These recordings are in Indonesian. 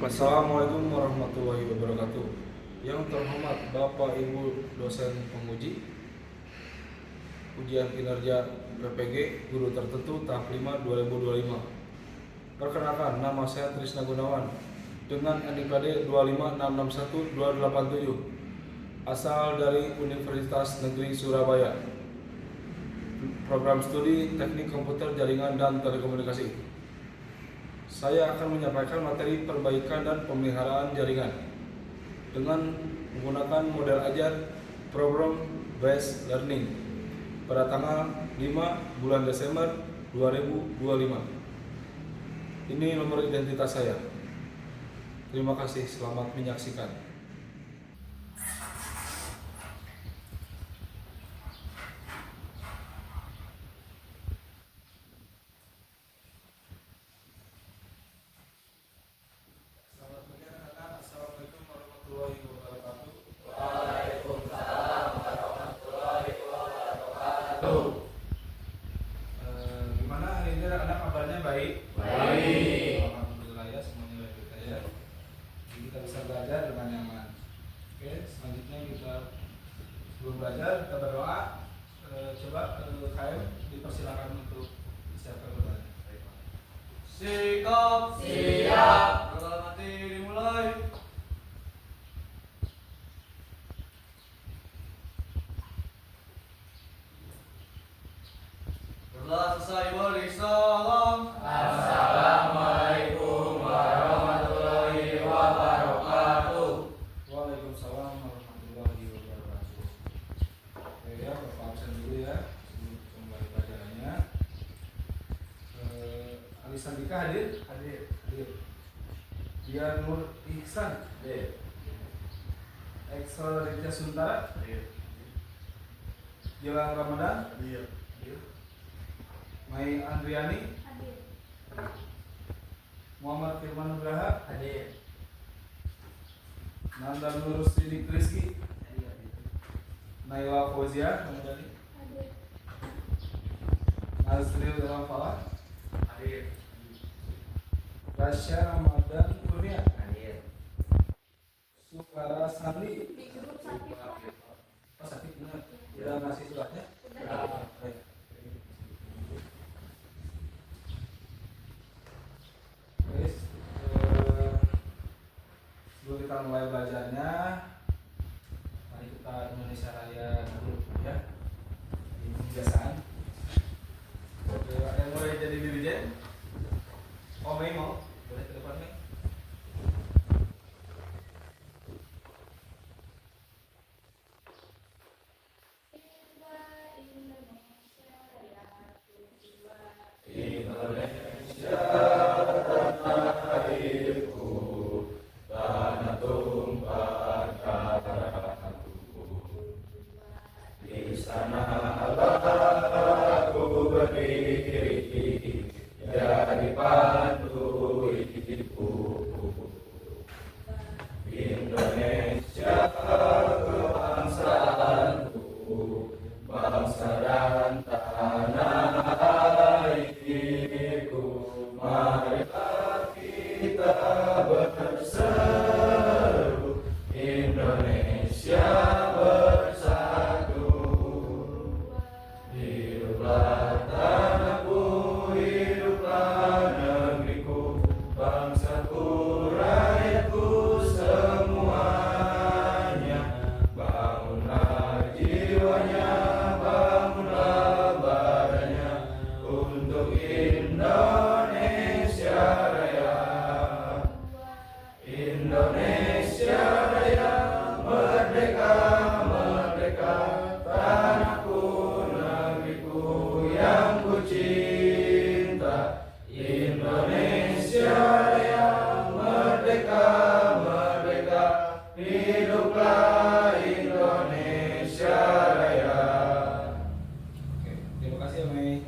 Assalamualaikum warahmatullahi wabarakatuh. Yang terhormat Bapak Ibu dosen penguji ujian kinerja PPG guru tertentu tahap 5 2025. Perkenalkan, nama saya Trisna Gunawan dengan NIK 25661-287, asal dari Universitas Negeri Surabaya. Program studi Teknik Komputer Jaringan dan Telekomunikasi. Saya akan menyampaikan materi perbaikan dan pemeliharaan jaringan dengan menggunakan model ajar Program Based Learning pada tanggal 5 bulan Desember 2025. Ini nomor identitas saya. Terima kasih, selamat menyaksikan. Assalamualaikum warahmatullahi wabarakatuh. Waalaikumsalam warahmatullahi wabarakatuh. Gimana hari ini anak-anak kabarnya baik? Baik. Alhamdulillah ya, semuanya baik ya. Jadi kita bisa belajar dengan nyaman. Oke, selanjutnya kita sebelum belajar kita berdoa. Coba KM dipersilakan untuk siapkan berdoa. Sikap. Siap. Berlatih dimulai. Berdoa selesai beri salam. Assalamualaikum warahmatullahi wabarakatuh. Waalaikumsalam warahmatullahi wabarakatuh. Oke ya, Bapak absen dulu ya sebelum kembali pelajarannya. Ali Sandika hadir? Hadir. Dian Nur Ihsan? Hadir. Excel Ritya Suntara? Hadir. Gilang Ramadan? Hadir. Mai Andriani? Hadir. Muhammad Firman Nugraha? Hadir. Nanda Nurus Sidik Rizky? Hadir. Naila Fauzia? Hadir. Nazril Dalam Falah? Hadir. Rasya Ramadan Kurnia? Hadir. Sukara Sandi? Di grup sakit Pak. Pas sakit benar. Udah ngasih suratnya? Udah. Baik. Guys, sebelum kita mulai belajarnya, mari kita Indonesia Raya dulu ya. Ini kebiasaan. Yang mulai jadi dirijen. Oh, Mei mau? Boleh ke depan, Mei? Indonesia Raya tujuan. Indonesia tanah airku, tanah tumpah darahku. Di sanalah aku berdiri, jadi pandu hidupku. Indonesia kebangsaanku, bangsa dan tanah airku. Marilah kita berseru, Indonesia bersatu. Hiduplah tanahku, hiduplah negeriku, bangsaku, rakyatku semuanya. Bangunlah jiwanya, bangunlah badannya, untuk Indonesia Raya. Indonesia Raya, merdeka, merdeka, tanahku, negeriku yang ku cinta. Indonesia Raya, merdeka, merdeka, hiduplah Indonesia Raya. Oke, terima kasih ya, Mei.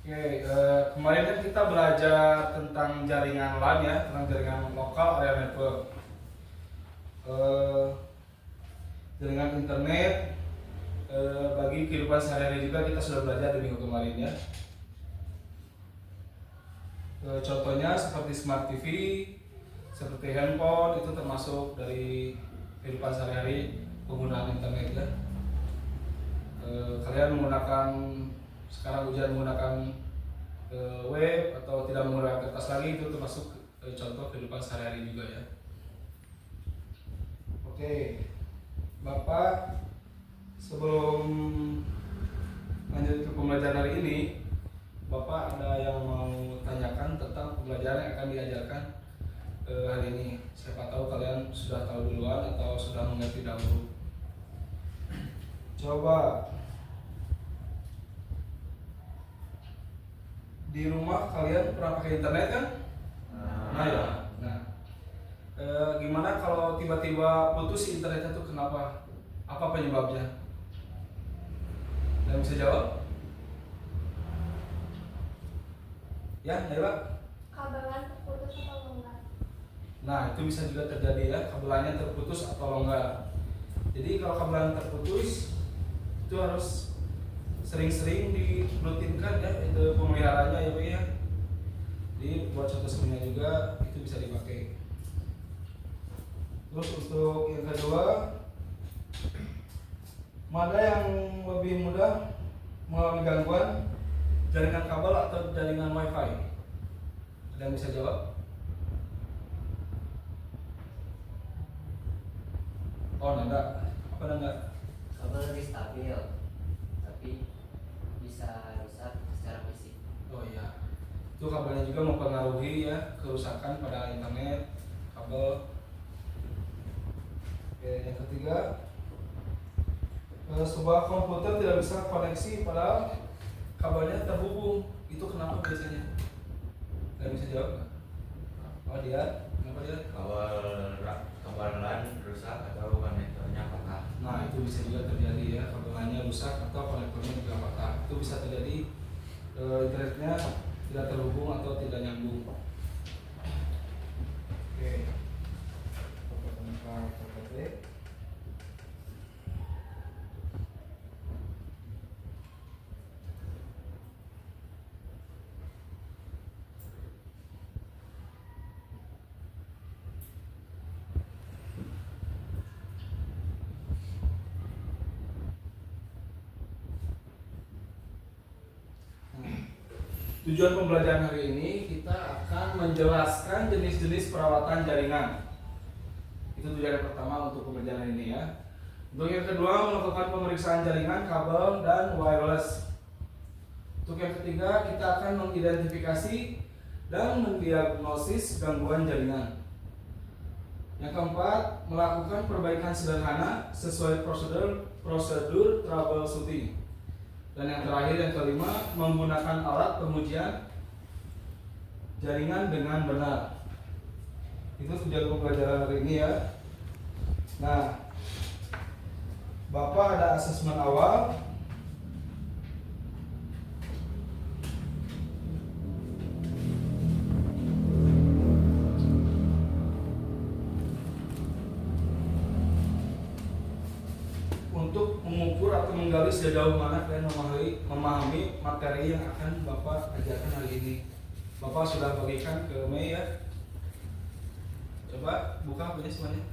Oke, kemarin kan kita belajar tentang jaringan LAN ya, tentang jaringan lokal area network. jaringan internet bagi kehidupan sehari-hari juga kita sudah belajar di minggu kemarin ya. Contohnya seperti smart TV, seperti handphone itu termasuk dari kehidupan sehari-hari penggunaan internet ya. Kalian menggunakan sekarang ujian menggunakan web atau tidak menggunakan kertas lagi itu termasuk contoh kehidupan sehari-hari juga ya. Oke, Bapak sebelum lanjut ke pembelajaran hari ini, Bapak ada yang mau tanyakan tentang pembelajaran yang akan diajarkan hari ini. Siapa tahu kalian sudah tahu duluan atau sudah mengerti dahulu. Coba di rumah kalian pernah pakai internet kan? Nah ya. Nah, gimana kalau tiba-tiba putus internetnya tuh kenapa? Apa penyebabnya? Yang bisa jawab? Ya, Naila? Kabelan terputus atau longgar? Nah, itu bisa juga terjadi ya, kabelannya terputus atau longgar. Jadi kalau kabelan terputus itu harus sering-sering dirutinkan ya, itu pemeliharaannya ya Pak ya. Jadi buat contoh semuanya juga itu bisa dipakai. Terus untuk yang kedua, mana yang lebih mudah mengalami gangguan, jaringan kabel atau jaringan wifi? Ada yang bisa jawab? Oh, enggak. Apa enggak? Kabel lebih stabil, tapi bisa rusak secara fisik. Oh iya. Itu kabelnya juga mempengaruhi ya kerusakan pada internet, kabel. Oke, yang ketiga, sebuah komputer tidak bisa koneksi padahal kabelnya terhubung. Itu kenapa biasanya? Ada yang bisa jawab nggak? Oh dia, kenapa dia? Kabel LAN rusak atau konektornya patah. Nah itu bisa juga terjadi ya, kabelnya rusak atau konektornya juga patah. Itu bisa terjadi internetnya tidak terhubung atau tidak nyambung. Oke. Tujuan pembelajaran hari ini kita akan menjelaskan jenis-jenis perawatan jaringan. Itu tujuan yang pertama untuk pembelajaran ini ya. Untuk yang kedua melakukan pemeriksaan jaringan, kabel dan wireless. Untuk yang ketiga kita akan mengidentifikasi dan mendiagnosis gangguan jaringan. Yang keempat melakukan perbaikan sederhana sesuai prosedur troubleshooting. Dan yang terakhir yang kelima menggunakan alat pengujian jaringan dengan benar. Itu tujuan pembelajaran hari ini ya. Nah, Bapak ada asesmen awal. Untuk mengukur atau menggali sejauh mana kalian memahami materi yang akan Bapak ajarkan hari ini. Bapak sudah bagikan ke Mei ya. Coba buka punya semuanya.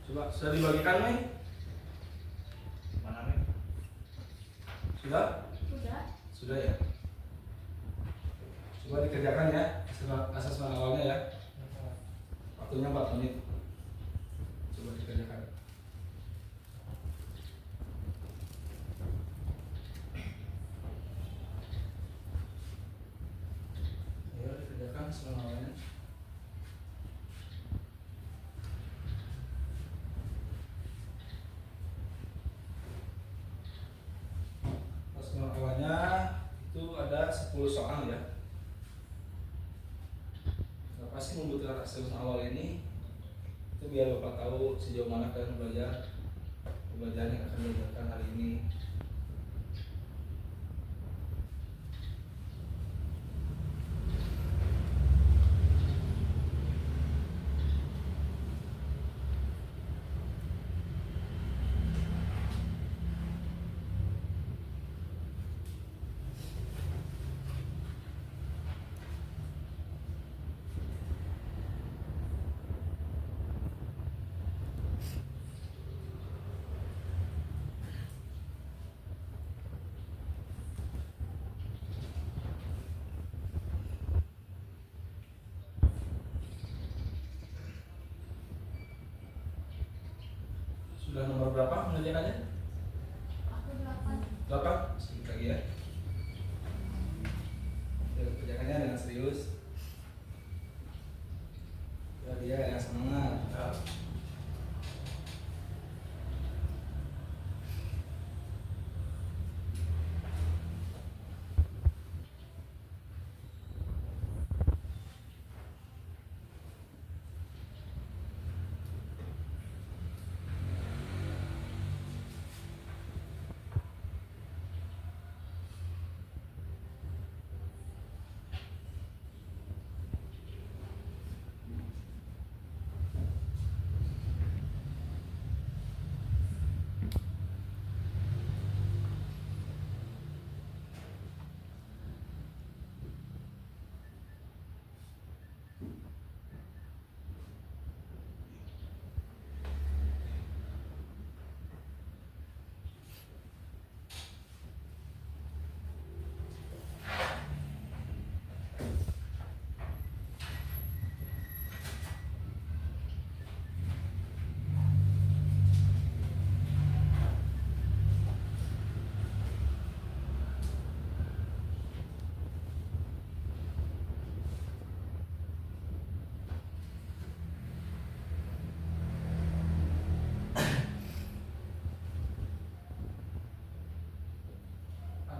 Coba sudah dibagikan Mei? Mana Mei? Sudah? Sudah ya. Coba dikerjakan ya asesmen awalnya ya. Waktunya 4 menit. Coba dikerjakan. Ayo dikerjakan asesmen awalnya. Asesmen awalnya itu ada 10 soal ya. Nah, pasti membutuhkan asesmen awal ini itu biar Bapak tahu sejauh mana kalian belajar pembelajaran yang akan diajarkan hari ini. Sudah nomor berapa mengerjakannya? Aku 8. 8? Sedikit lagi ya. Kerjakannya dengan serius. Ya dia yang semangat.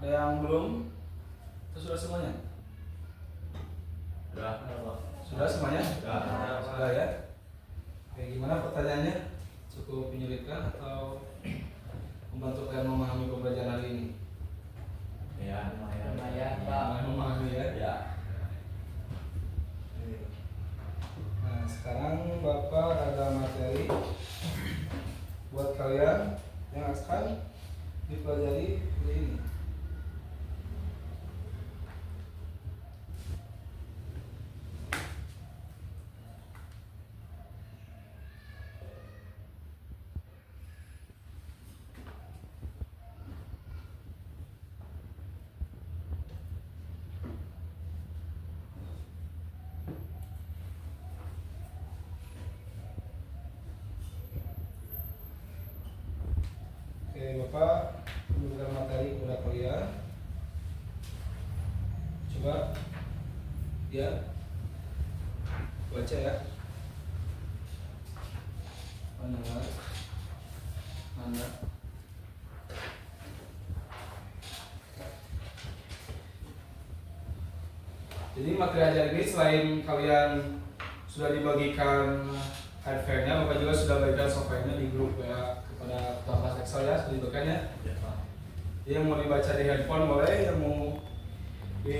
Ada yang belum? Itu sudah semuanya? Sudah semuanya? Sudah ya? Oke, gimana pertanyaannya? Cukup menyulitkan atau membantu kalian memahami pembelajaran hari ini? Ya, lumayan. Lumayan, Pak. Memahami ya? Ya. Oke. Nah, sekarang Bapak ada materi buat kalian yang akan dipelajari hari ini. Oke, Bapak memberikan materi kepada kalian. Coba ya baca ya. Pendengar mana? Jadi materi ajar ini selain kalian sudah dibagikan hardware-nya, Bapak juga sudah bagikan software-nya di grup ya kepada ketua kelas Excel ya, sudah dibagikan ya. Yang mau dibaca di handphone boleh, yang mau di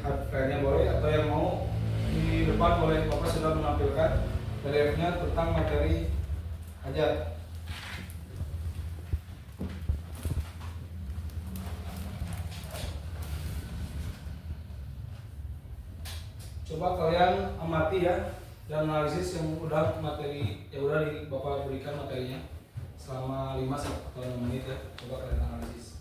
hardware-nya boleh, atau yang mau di depan boleh. Bapak sudah menampilkan PDF-nya tentang materi ajar. Coba kalian amati ya dan analisis yang udah materi yang udah di Bapak berikan materinya selama 5 atau 6 menit ya. Coba kalian analisis.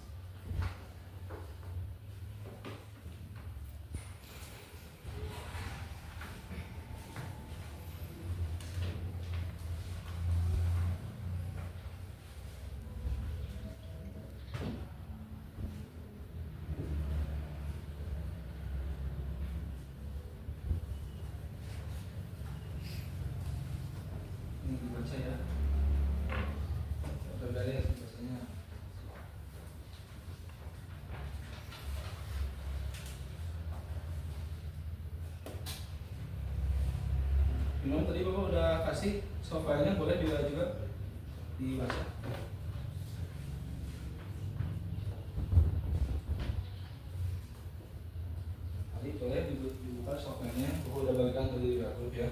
Ini dibaca ya. Berbeda ya bacanya. Gimana tadi Bapak udah kasih software-nya, boleh juga dibaca. Tadi boleh dibuka software-nya, Bapak udah bagikan tadi di grup ya.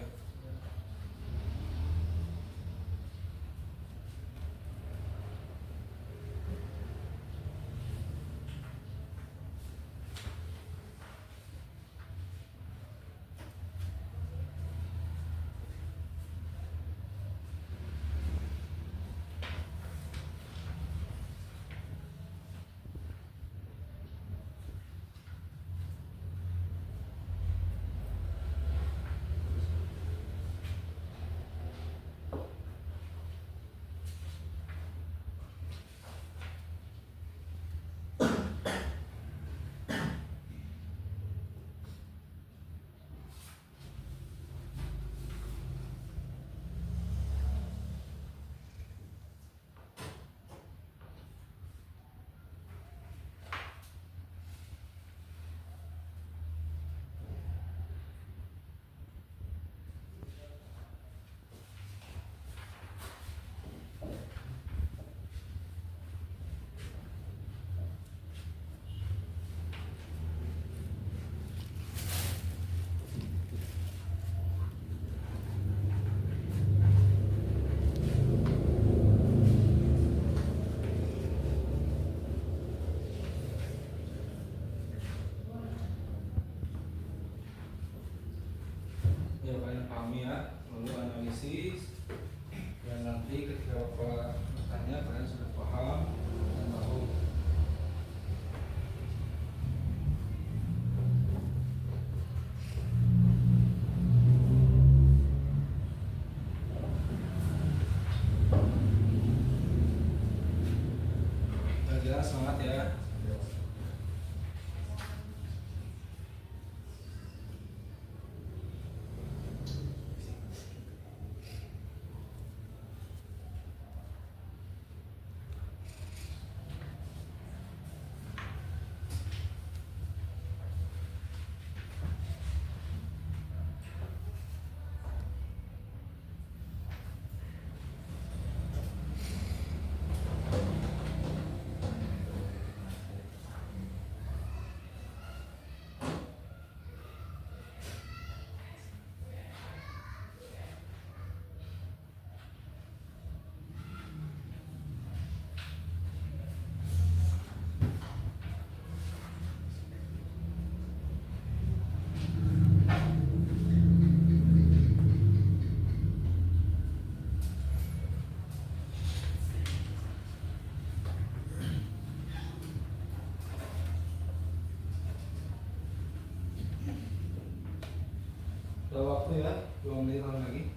Ada waktu ya, 2 menit lagi.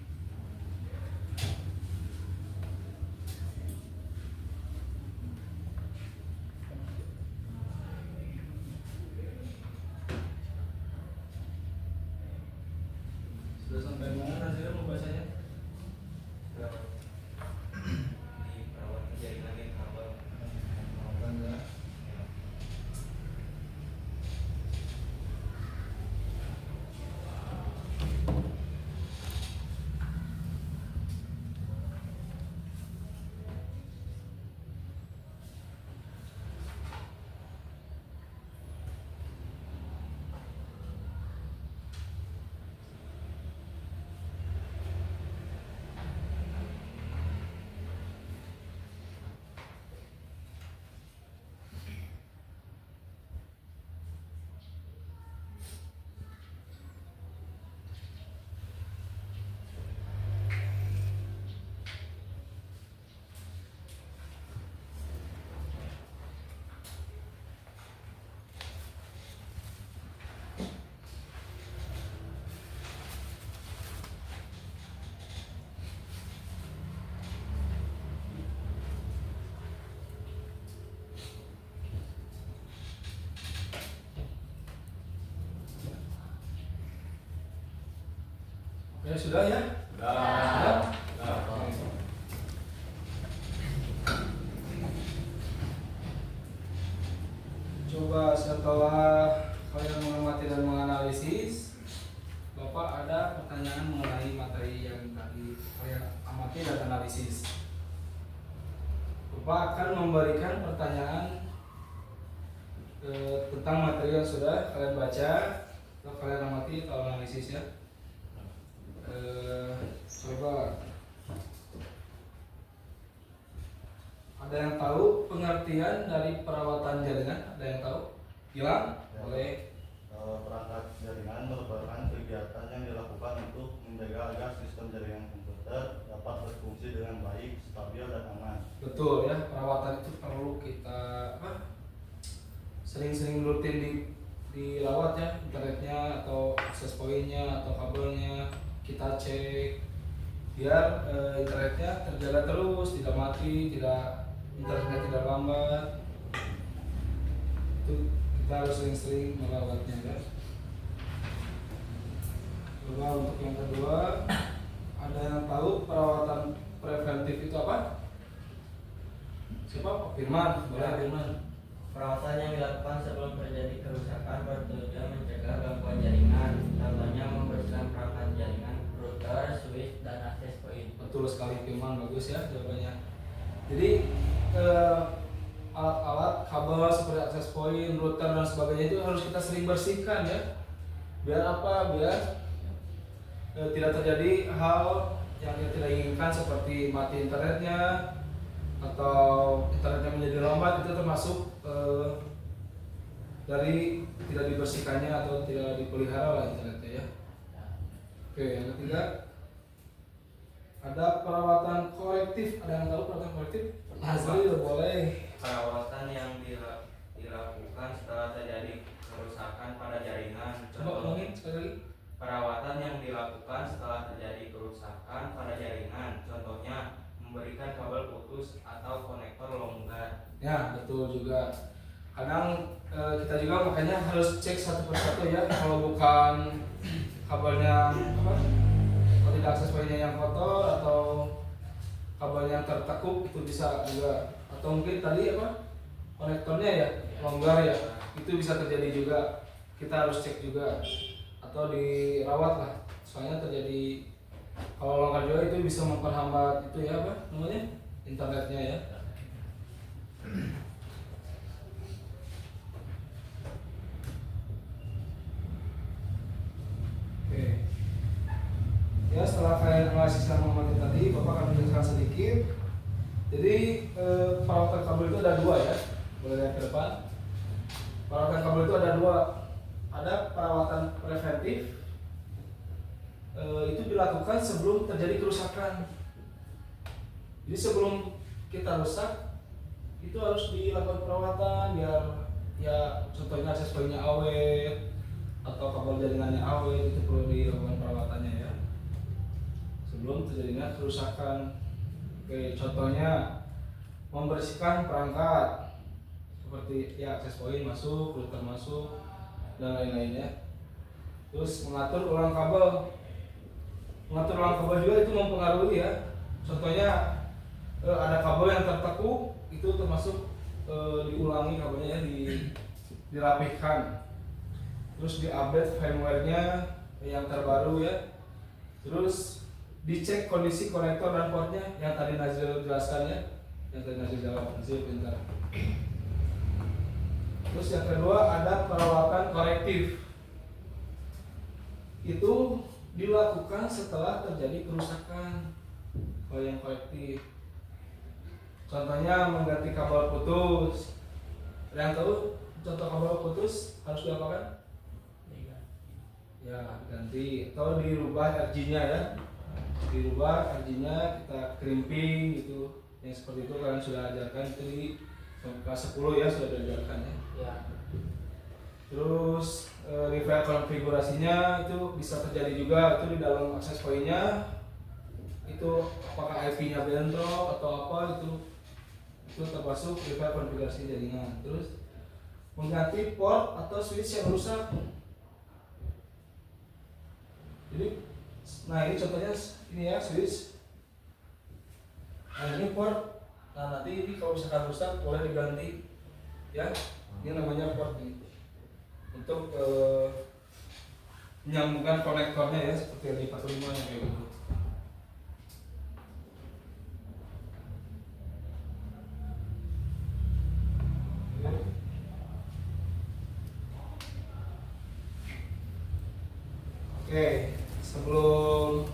Sudah sampai mana hasilnya membacanya? Di perawatan jaringan yang kabel. Maafkan ya. Oke, sudah ya? Sudah? Coba setelah kalian mengamati dan menganalisis, Bapak ada pertanyaan mengenai materi yang tadi kalian amati dan analisis. Bapak akan memberikan pertanyaan tentang materi yang sudah kalian baca atau kalian amati atau analisis ya. Coba ada yang tahu pengertian dari perawatan jaringan? Ada yang tahu? Gilang? Ya. Boleh. Perangkat jaringan merupakan kegiatan yang dilakukan untuk menjaga agar sistem jaringan komputer dapat berfungsi dengan baik, stabil, dan aman. Betul ya, perawatan itu perlu kita sering-sering rutin dirawat ya, internetnya atau akses poinnya atau kabelnya kita cek biar internetnya terjaga terus, tidak mati, internetnya tidak lambat. Itu kita harus sering-sering merawatnya ya. Coba untuk yang kedua, ada yang tahu perawatan preventif itu apa? Siapa? Pak Firman, boleh Firman. Perawatan yang dilakukan sebelum terjadi kerusakan bertujuan mencegah gangguan jaringan, contohnya membersihkan perangkat jaringan, router, switch, dan akses point. Betul sekali Firman, bagus ya jawabannya. Jadi alat-alat kabel seperti akses point, router dan sebagainya itu harus kita sering bersihkan ya. Biar apa? Biar tidak terjadi hal yang kita tidak inginkan seperti mati internetnya atau internetnya menjadi lambat. Itu termasuk dari tidak dibersihkannya atau tidak dipelihara lah internetnya ya. Oke, yang ketiga ada perawatan korektif. Ada yang tahu perawatan korektif? Azril boleh. Perawatan yang dilakukan setelah terjadi kerusakan pada jaringan. Coba ulangin sekali lagi. Perawatan yang dilakukan setelah terjadi kerusakan pada jaringan, contohnya memberikan kabel putus atau konektor longgar. Ya betul juga. kadang kita juga makanya harus cek satu persatu ya, kalau bukan kabelnya apa, kalau tidak akses poinnya yang kotor atau kabelnya tertekuk itu bisa juga, atau mungkin tadi apa konektornya ya longgar ya, itu bisa terjadi juga, kita harus cek juga atau dirawat lah, soalnya terjadi kalau longgar juga itu bisa memperhambat itu ya apa namanya internetnya ya. Oke. Ya setelah kalian analisis dan mengamati tadi, Bapak akan menjelaskan sedikit. Jadi perawatan kabel itu ada dua ya. Boleh lihat ke depan. Perawatan kabel itu ada dua. Ada perawatan preventif. Itu dilakukan sebelum terjadi kerusakan. Jadi sebelum kita rusak, itu harus dilakukan perawatan biar ya contohnya akses poinnya awet atau kabel jaringannya awet, itu perlu dilakukan perawatannya ya sebelum terjadinya kerusakan. Oke, contohnya membersihkan perangkat seperti ya akses poin masuk, router masuk dan lain-lainnya. Terus mengatur ulang kabel. Mengatur ulang kabel juga itu mempengaruhi ya. Contohnya ada kabel yang tertekuk, itu termasuk diulangi kabelnya ya, dirapihkan. Terus diupdate firmware-nya yang terbaru ya. Terus dicek kondisi konektor dan portnya yang tadi Nazil jelaskan ya, yang tadi Nazil jawab, Nazil pintar. Terus yang kedua ada perawatan korektif. Itu dilakukan setelah terjadi kerusakan. Kalau yang korektif, contohnya mengganti kabel putus. Ada yang tahu contoh kabel putus harus diapakan? Ya ganti atau dirubah RG-nya ya, dirubah RG-nya, kita crimping gitu, yang seperti itu kalian sudah ajarkan itu di kelas 10 ya, sudah diajarkan ya. Terus repair konfigurasinya itu bisa terjadi juga itu di dalam akses poinnya, itu apakah IP-nya bentrok atau apa, itu termasuk repair konfigurasi jaringan. Terus mengganti port atau switch yang rusak. Jadi, nah ini contohnya ini ya switch. Nah ini port. Nah nanti ini kalau misalkan rusak boleh diganti, ya. Ini namanya port ini. Untuk menyambungkan konektornya ya seperti yang di 45 yang kayak gitu. Oke, sebelum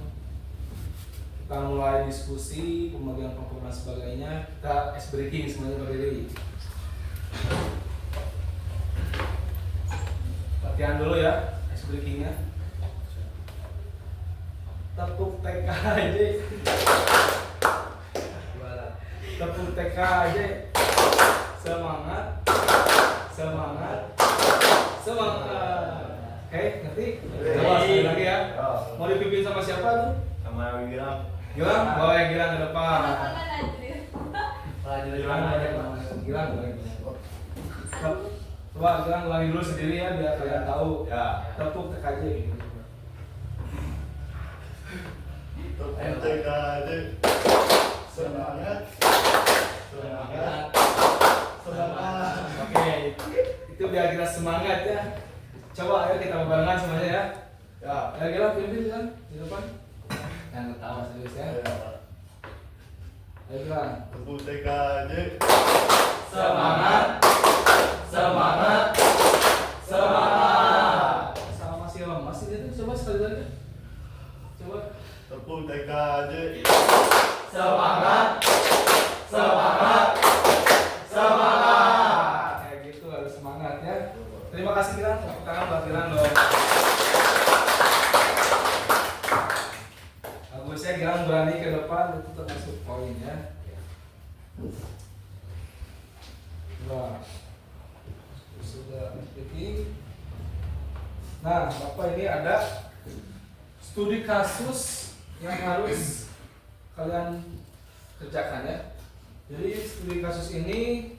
kita mulai diskusi pembagian kelompok dan sebagainya, kita ice breaking semuanya berdiri. Latihan dulu ya, ice breakingnya. Tepuk TK aja. Tepuk TK aja. Semangat, semangat, semangat. Oke, ngerti? Coba sekali lagi ya. Mau dipimpin sama siapa tuh? Sama Gilang. Gilang, bawa yang Gilang ke depan. Gilang boleh. Coba Gilang ulangi dulu sendiri ya biar kalian tahu. Ya. Tepuk TKJ gitu. Tepuk TKJ. Semangat. Semangat. Semangat. Oke, itu biar kita semangat ya. Coba ayo kita barengan semuanya ya. Ya. Ayo Gilang pimpin kan di depan. Jangan ketawa serius ya. Ayo Gilang. Tepuk TKJ. Semangat, semangat, semangat. Sama masih lemas ini tuh. Coba sekali lagi. Coba. Tepuk TKJ. Semangat, semangat, semangat. Kayak gitu harus semangat ya. Terima kasih Gilang, tepuk tangan buat Gilang dong. Bagusnya Gilang berani ke depan, itu termasuk poin ya. Nah, sudah speaking. Nah, Bapak ini ada studi kasus yang harus kalian kerjakan ya. Jadi studi kasus ini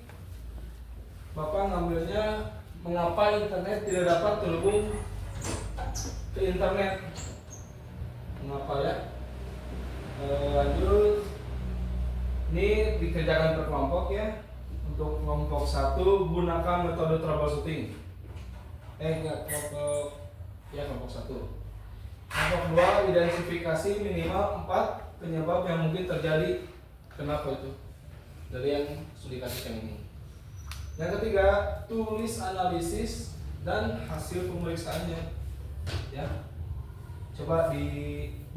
Bapak ngambilnya mengapa internet tidak dapat terhubung ke internet. Mengapa ya? Lanjut. Ini dikerjakan per kelompok ya. Untuk kelompok 1 gunakan metode troubleshooting. Kelompok 1. Kelompok 2 identifikasi minimal 4 penyebab yang mungkin terjadi. Kenapa itu? Dari yang sudah dikasih yang ini. Yang ketiga, tulis analisis dan hasil pemeriksaannya. Ya. Coba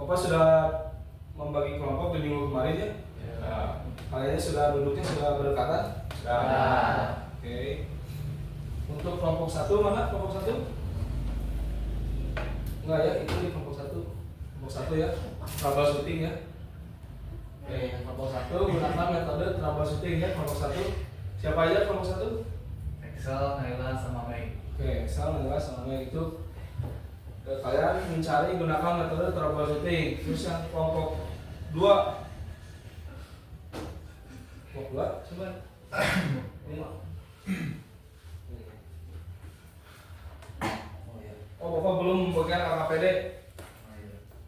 Bapak sudah membagi kelompok di minggu kemarin ya? Nah, kalian sudah duduknya sudah berdekatan? Sudah. Oke. Untuk kelompok 1 mana? Kelompok 1? Enggak ya, itu di kelompok 1. Kelompok 1 ya. Troubleshooting ya. Oke, kelompok 1 gunakan metode troubleshooting ya, kelompok 1. Siapa aja kelompok 1? Excel, Naila, sama Mei. Oke, Excel, Naila, sama Mei itu kalian mencari gunakan metode troubleshooting. Terus yang kelompok 2. Kelompok 2 coba. Ini. Oh, Bapak belum membagikan KKPD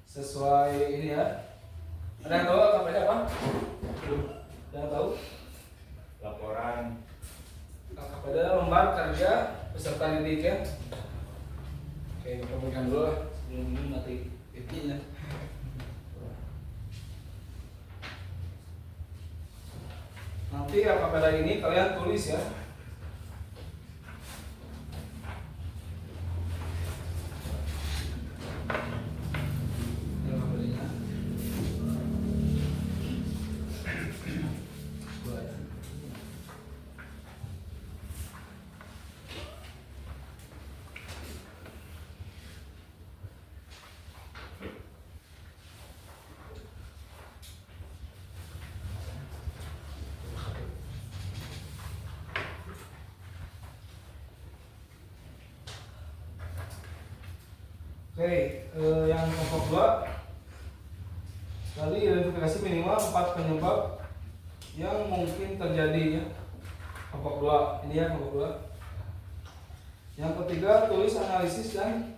sesuai ini ya. Ada yang tahu KKPD apa? Belum. Ada yang tahu? Laporan KKPD lembar kerja peserta didik ya. Oke, kita berikan dulu lah sebelum ini mati intinya. Nanti KKPD ini kalian tulis ya. KKPD-nya. Dua ya. Oke, yang kelompok 2 tadi identifikasi minimal 4 penyebab yang mungkin terjadi ya. Kelompok 2, ini ya kelompok 2. Yang ketiga, tulis analisis dan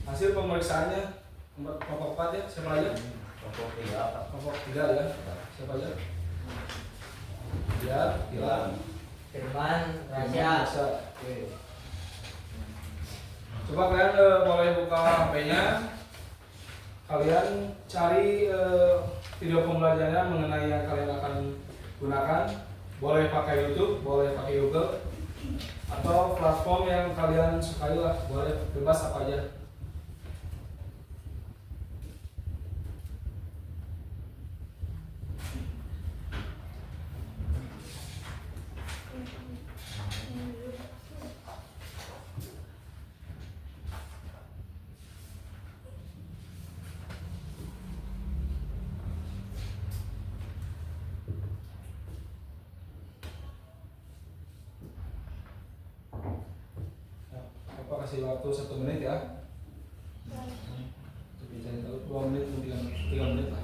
hasil pemeriksaannya. Kelompok 4 ya, siapa aja? kelompok 3 Kelompok 3 ya, siapa aja? Ya, Tilan. Firman, Rasya. Oke. Coba kalian boleh buka HP-nya. Kalian cari video pembelajarannya mengenai yang kalian akan gunakan. Boleh pakai YouTube, boleh pakai Google, atau platform yang kalian sukai lah. Boleh bebas apa aja. Bapak kasih waktu 1 menit ya. Tapi jangan tahu 2 menit atau 3 menit lah.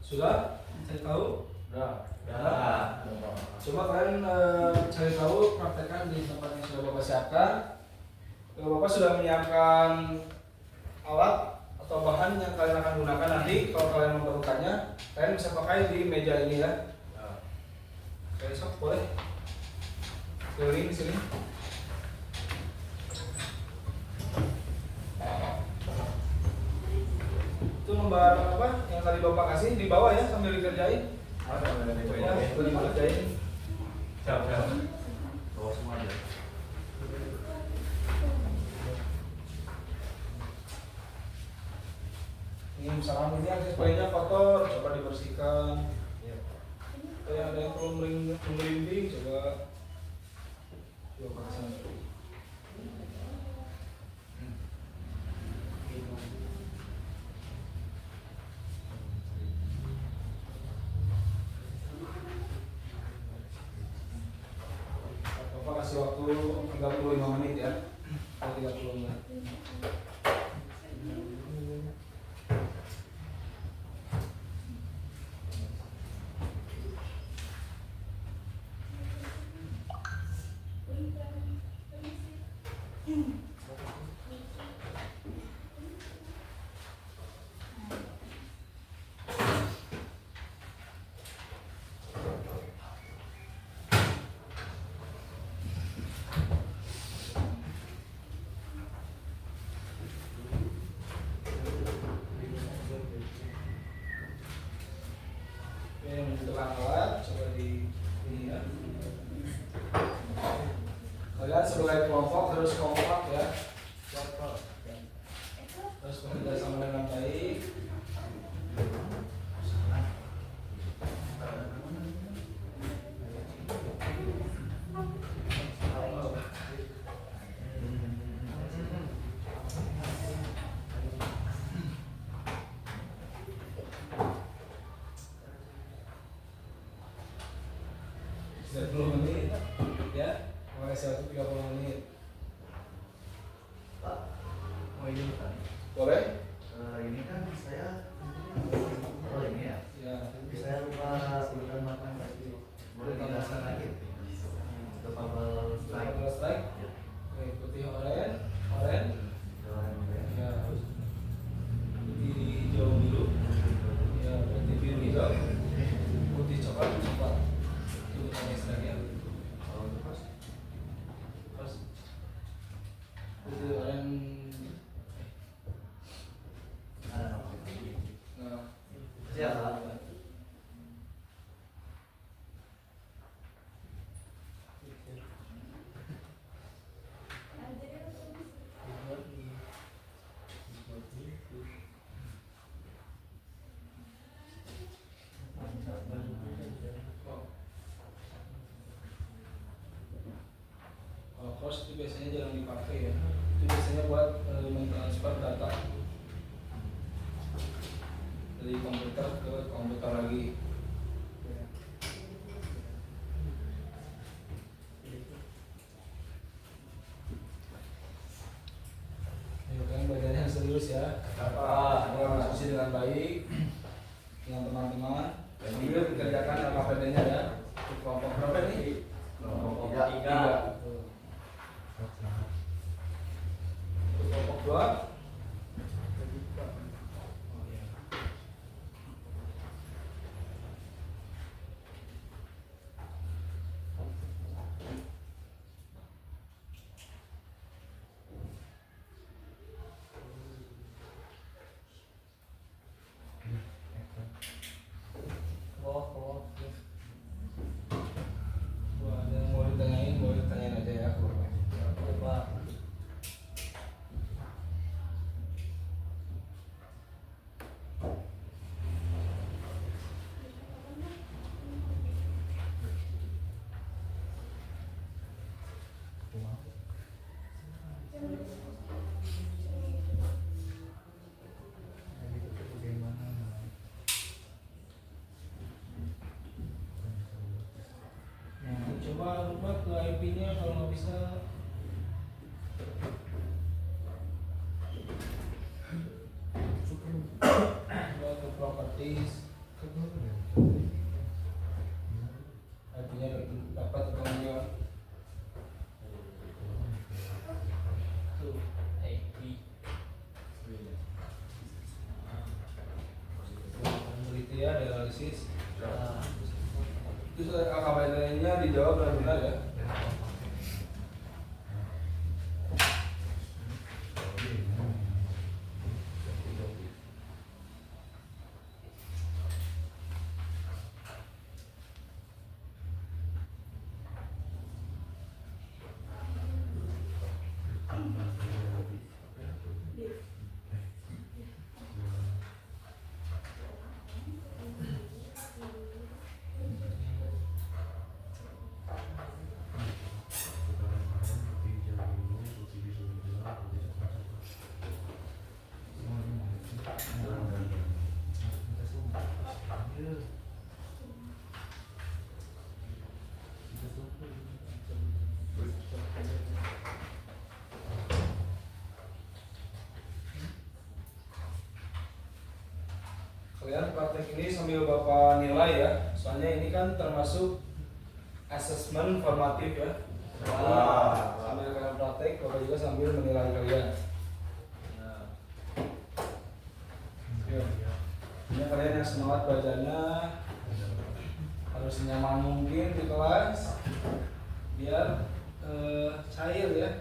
Sudah? Cari tahu? Udah. Coba kalian cari tahu, praktekkan di tempat yang sudah Bapak siapkan. Bapak sudah menyiapkan alat atau bahan yang kalian akan gunakan nanti. Kalau kalian memerlukannya, kalian bisa pakai di meja ini ya. Oke, sok boleh keliling di sini. Itu lembar apa yang tadi Bapak kasih di bawah ya sambil dikerjain. Ya, sambil dikerjain. Siap. Bawa semua aja. Ini misalkan ini aksesorinya kotor, coba dibersihkan. Kayak ada yang perlu merinding, coba pakai sana. Bapak kasih waktu 35 menit ya, atau 30 menit. Menentukan alat, coba di ini ya. Kalian sebagai kelompok harus kompak ya. Harus bekerja sama dengan baik. Sudah 10 menit ya, mulai waktu 30 menit. Pak, mau ini Pak. Boleh? Ini kan saya ini ya. Ya. Saya lupa urutan makan tadi. Boleh dijelaskan lagi? Untuk bubble strike. Bubble strike. Ya. Oke, putih oranye. Ya. Putih hijau biru. Ya, putih biru hijau. Putih coklat. Itu bukan strike ya. Putih oranye. Nah, Siap. Kalau cross itu biasanya jarang dipakai ya. Itu biasanya buat mentransfer data dari komputer ke komputer lagi. Ayo kan badannya serius ya. Diskusi dengan baik dengan teman-teman. Sambil dikerjakan apa-apanya ya. Kelompok berapa nih? Kelompok 3. Betul. Untuk kelompok 2 ada yang mau ditanyain, boleh ditanyain aja ya. Pak. Coba rubah ke IP-nya kalau nggak bisa. Coba ke properties. artinya dapat kemenangan. Tuh, IP. Meneliti ya, dianalisis. Nah, Terus AKBN-nya dijawab dengan benar ya. Kalian praktek ini sambil Bapak nilai ya. Soalnya ini kan termasuk asesmen formatif ya. Sambil kalian praktek, Bapak juga sambil menilai kalian. Yuk. Ini kalian yang semangat bacanya harus senyaman mungkin di kelas biar cair ya.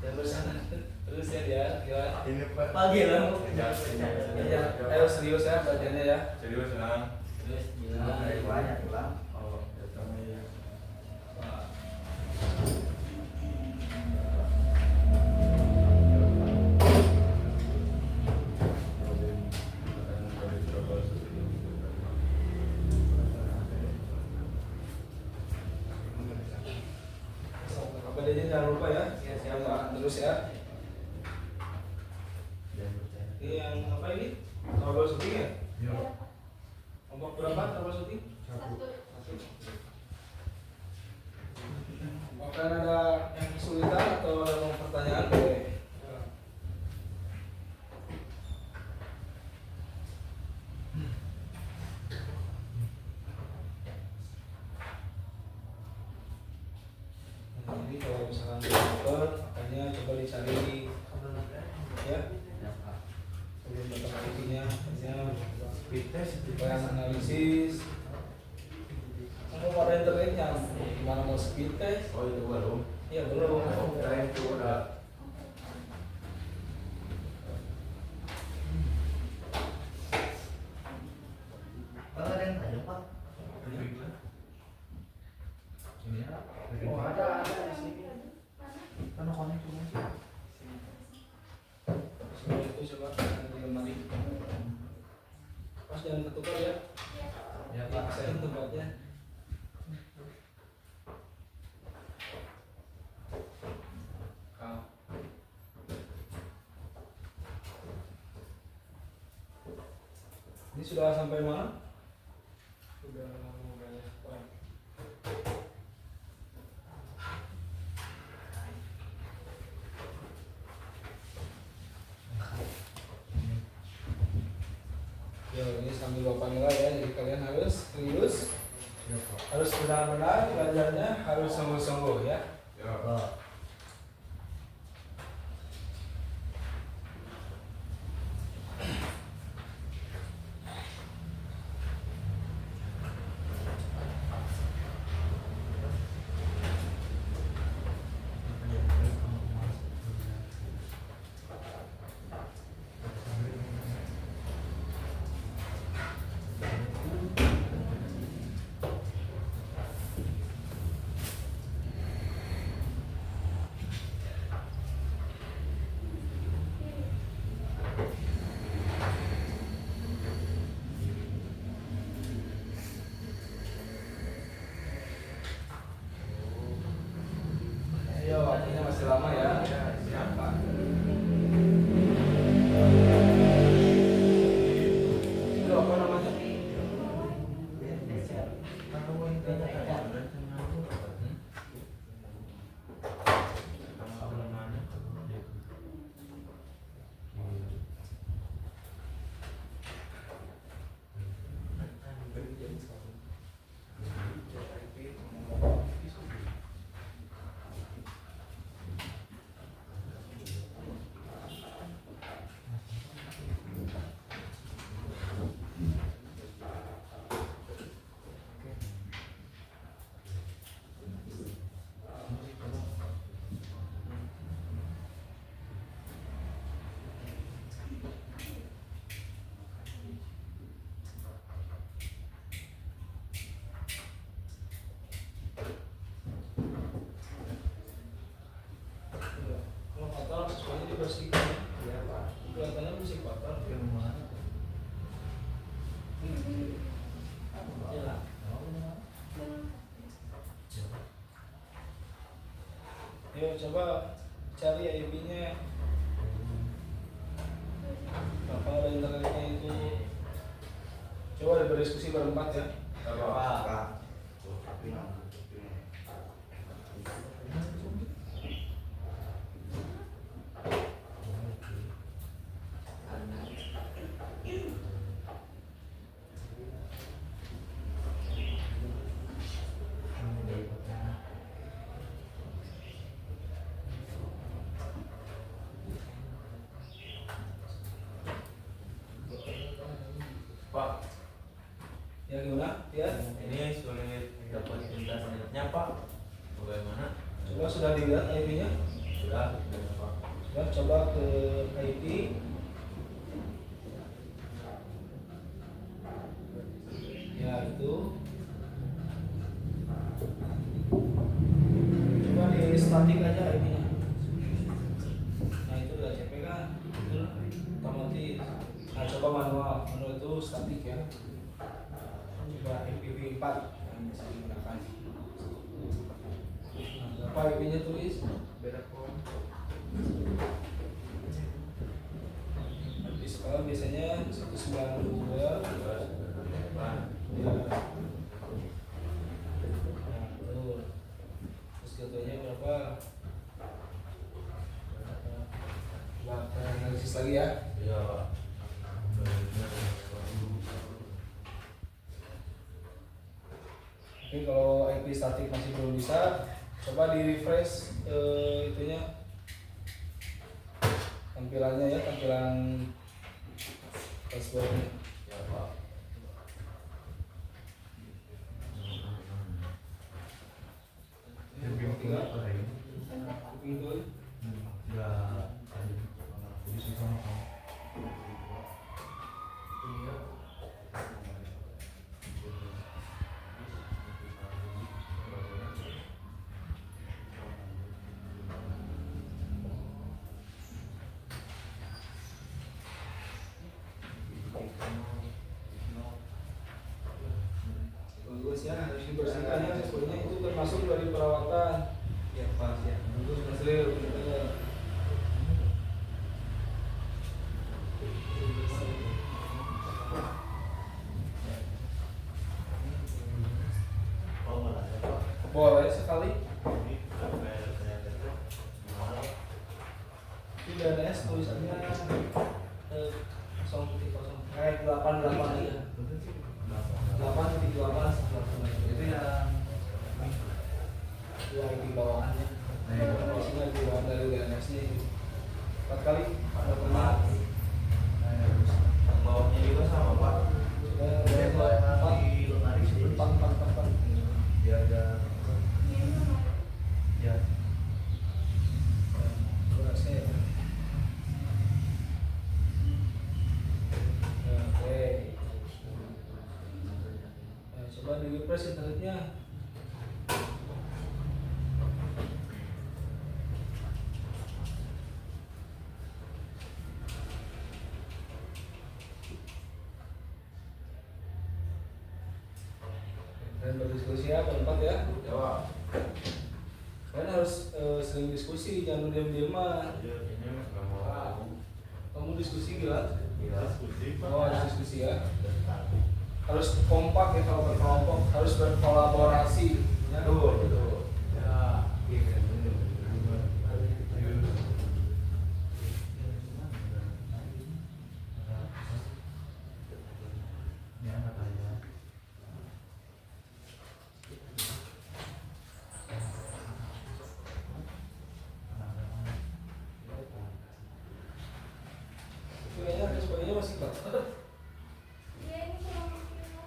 Dan bersana terus ya dia Ini Pak. pagi lah. ya, ayo serius ya bacanya ya. Serius kan? Terus Banyak ulang. Oh, ya kami Jadi jangan lupa ya, siapa terus ya. Ini yang apa ini? Trouble shooting ya? Kelompok berapa trouble shooting? Satu. Akan ada yang kesulitan atau ada mau pertanyaan boleh. Jadi kalau misalkan dapat, makanya coba dicari ya. Sebelum dapat artinya, supaya analisis. Kamu ada internetnya, gimana mau speed test? Oh itu belum. Iya belum. Kirain itu udah. Pak ada yang tanya Pak? Oh ada di sini. Kan konek cuma sih. Semua itu coba di lemari. Pas jangan ketukar ya. Ya Pak, saya tempatnya. Ini sudah sampai mana? Sudah mau banyak poin. Yo, ini sambil Bapak nilai ya, jadi kalian harus serius, harus benar-benar belajarnya, harus sungguh-sungguh ya. Oh. Ayo, waktunya masih lama ya. Siapa? Itu apa namanya? dibersihkan. Iya Pak. Kelihatannya masih kotor. Yang mana? Jelas. Ayo coba cari IP-nya. Apa ada internetnya itu? Coba berdiskusi berempat ya. Pak. Pak, Ya gimana? Ya. ini sulit dapat internetnya Pak. Bagaimana? Coba sudah dilihat IP-nya? Sudah Pak. Sudah, coba ke IP. Ya itu. Coba di statik aja IP-nya. Nah itu udah CP kan? Betul. Otomatis. Nah coba manual. Manual itu statik ya. Coba IPv4 yang bisa digunakan. Nah, apa IP-nya tulis? Beda kok. Di sekolah biasanya 192. Pak. Ya. Nah, betul. Terus ketuanya berapa? Coba kita analisis lagi ya. Iya Pak. Oke, kalau IP statik masih belum bisa, coba di refresh itunya tampilannya ya, tampilan passwordnya. Ya Pak. Yang tiga apa lagi? Itu Enggak. Jadi susah Pak. bagus ya, harus dibersihkan ya sebenarnya itu termasuk dari perawatan. Ya Pak, ya. Bagus Mas Leo. Oh, mana ya Pak? Boleh sekali. Ini gimana? Itu DNS tulisannya 0.0 kayak 88 ya. 8.8 Itu yang yang di bawahannya. Maksudnya di bawah dari DNS ini 4 kali ada pernah. Yang bawahnya juga sama Pak. Jadi kalau yang di lemari sih 4. dia ada ya Oke. Nah, coba di refresh internetnya. Dan berdiskusi ya, berempat ya. Jawab. Kalian harus sering diskusi, jangan diam-diam mah. Ini nggak mau tahu. Kamu diskusi gila? Diskusi Pak. Oh, harus diskusi ya. Harus kompak ya kalau berkelompok, harus berkolaborasi. Ya. Betul. Ya. ya katanya Kayaknya responnya masih kotor. Ya ini kurang maksimal.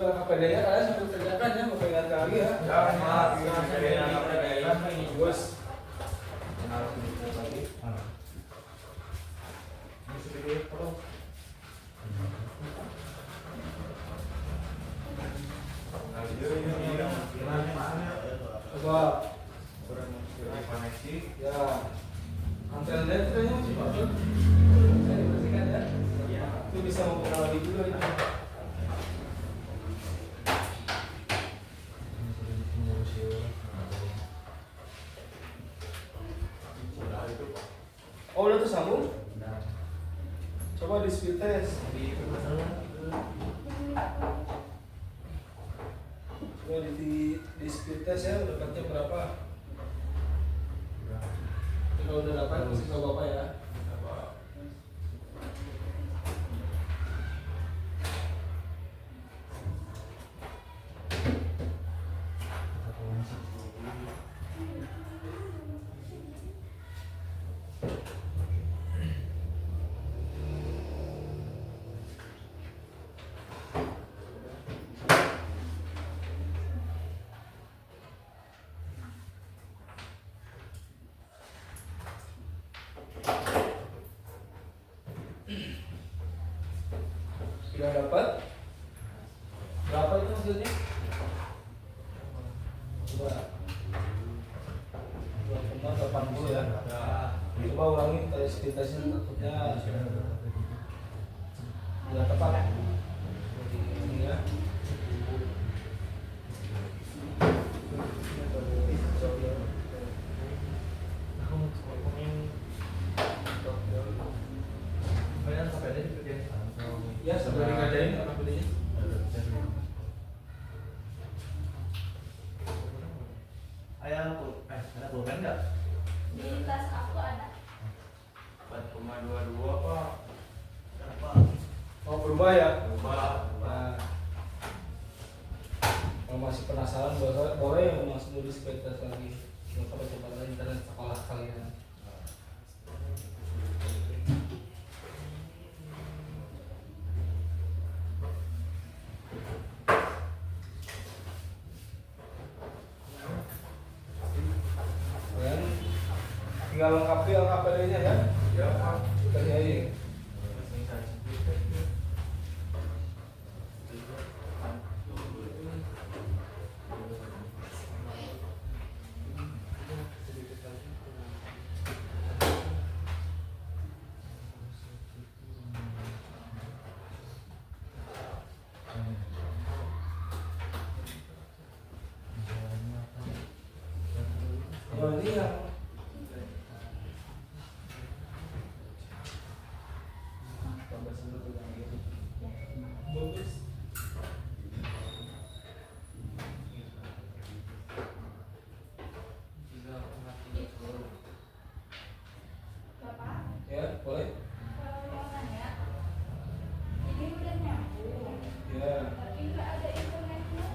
Coba KPD-nya kalian sambil kerjakan ya, mau ingatkan lagi ya. Bos. Coba. Ya. Antenanya itu kayaknya masih bagus. Bisa dibersihkan ya. Itu bisa mempengaruhi juga itu. Oh udah tersambung? Coba di speed test. Coba di speed test ya, dapatnya berapa? Kalau udah dapat, kasih tahu bapak ya. Sudah dapat? Berapa itu hasilnya? Coba 2,80 ya. Coba ulangi speed testnya, takutnya tidak tepat. Ini ya. Ya, sambil dikerjain apa bedanya? Ada pulpen nggak? Di tas aku ada. 4,22 Pak. Mau berubah ya? Berubah. Nah, kalau masih penasaran boleh yang masuk dulu speed test lagi. Coba internet sekolah kalian. Tinggal lengkapi LKPD-nya ya. Ya Pak. Kita nyanyi. Oh ini yang bagus. Bapak, Ya, boleh? kalau mau nanya, ini udah nyambung, Ya. tapi nggak ada internetnya.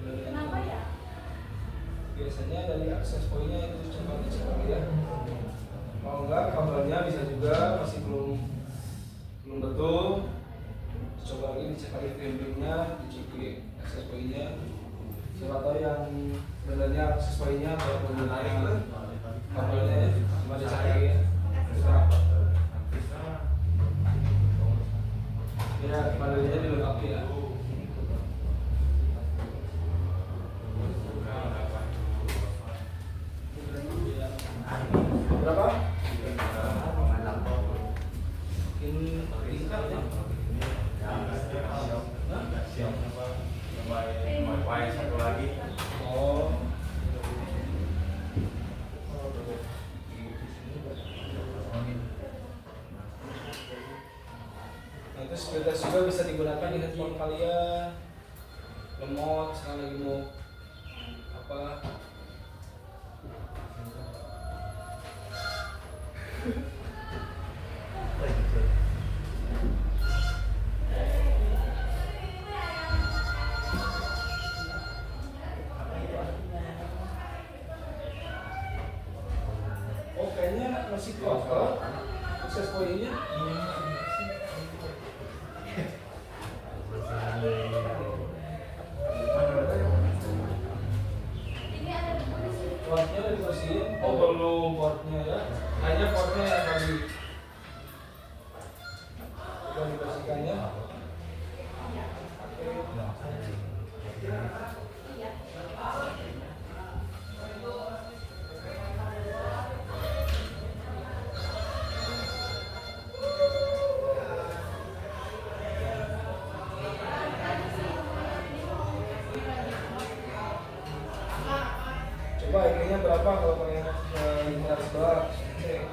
Boleh. Kenapa ya? Biasanya dari akses poinnya itu coba dicek lagi ya. Kalau enggak kabelnya bisa juga masih belum betul. Coba lagi dicek lagi frameworknya, dicek akses poinnya. Siapa tahu yang sebenarnya akses poinnya atau penggunaan kabelnya ya. Coba dicek lagi ya. Ya, kabelnya dilengkapi ya. Berapa? Ini tingkat ya? Wifi satu lagi. Oh. Nah, itu speed test juga bisa digunakan di handphone kalian. Remote, sekarang lagi mau apa? Oh, kayaknya masih kotor. Akses poinnya. belum portnya ya. Hanya portnya yang tadi. Coba dibersihkan ya. Coba IP-nya berapa kalau pengen internet sebelah? Cek.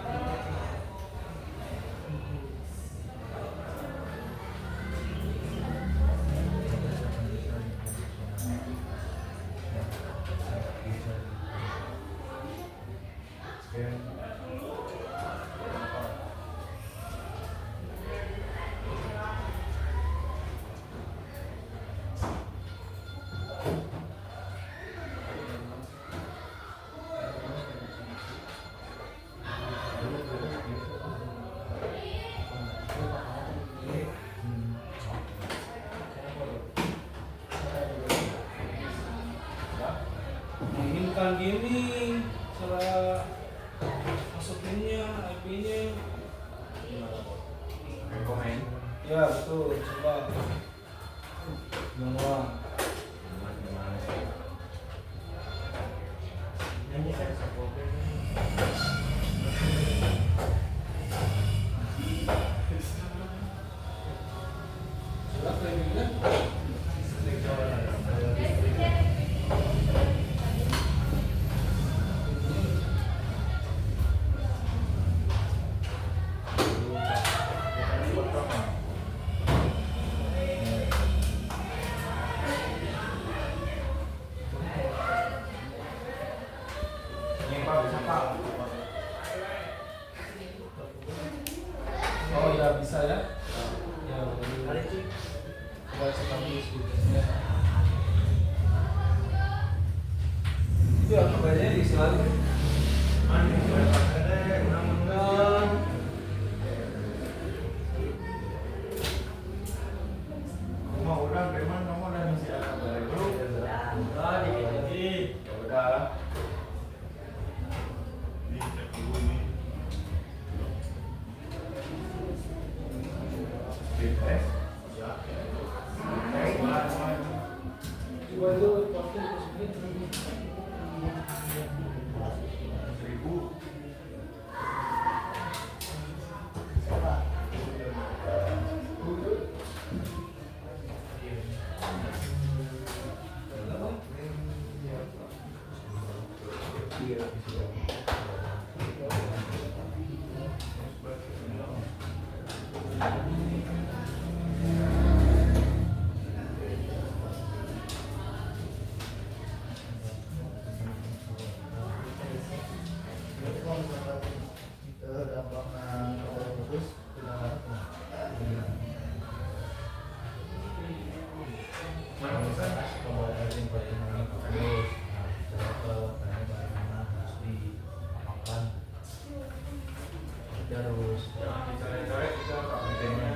Ini bukan gaming, cara masukinnya IP-nya. Komen. Ya betul, coba. Semua. Coba gamingnya. Oh ya bisa ya. Ya boleh. Coba establish gitu ya. Itu ya kabarnya di selalu. Rumah orang memang nomor dan mesti ada kabar dulu. Dikit lagi. Ya udah. Ini cek dulu nih. Tes. Ya. Coba itu waktu itu sedikit. 1000. Terus Coret-coret bisa kabelnya.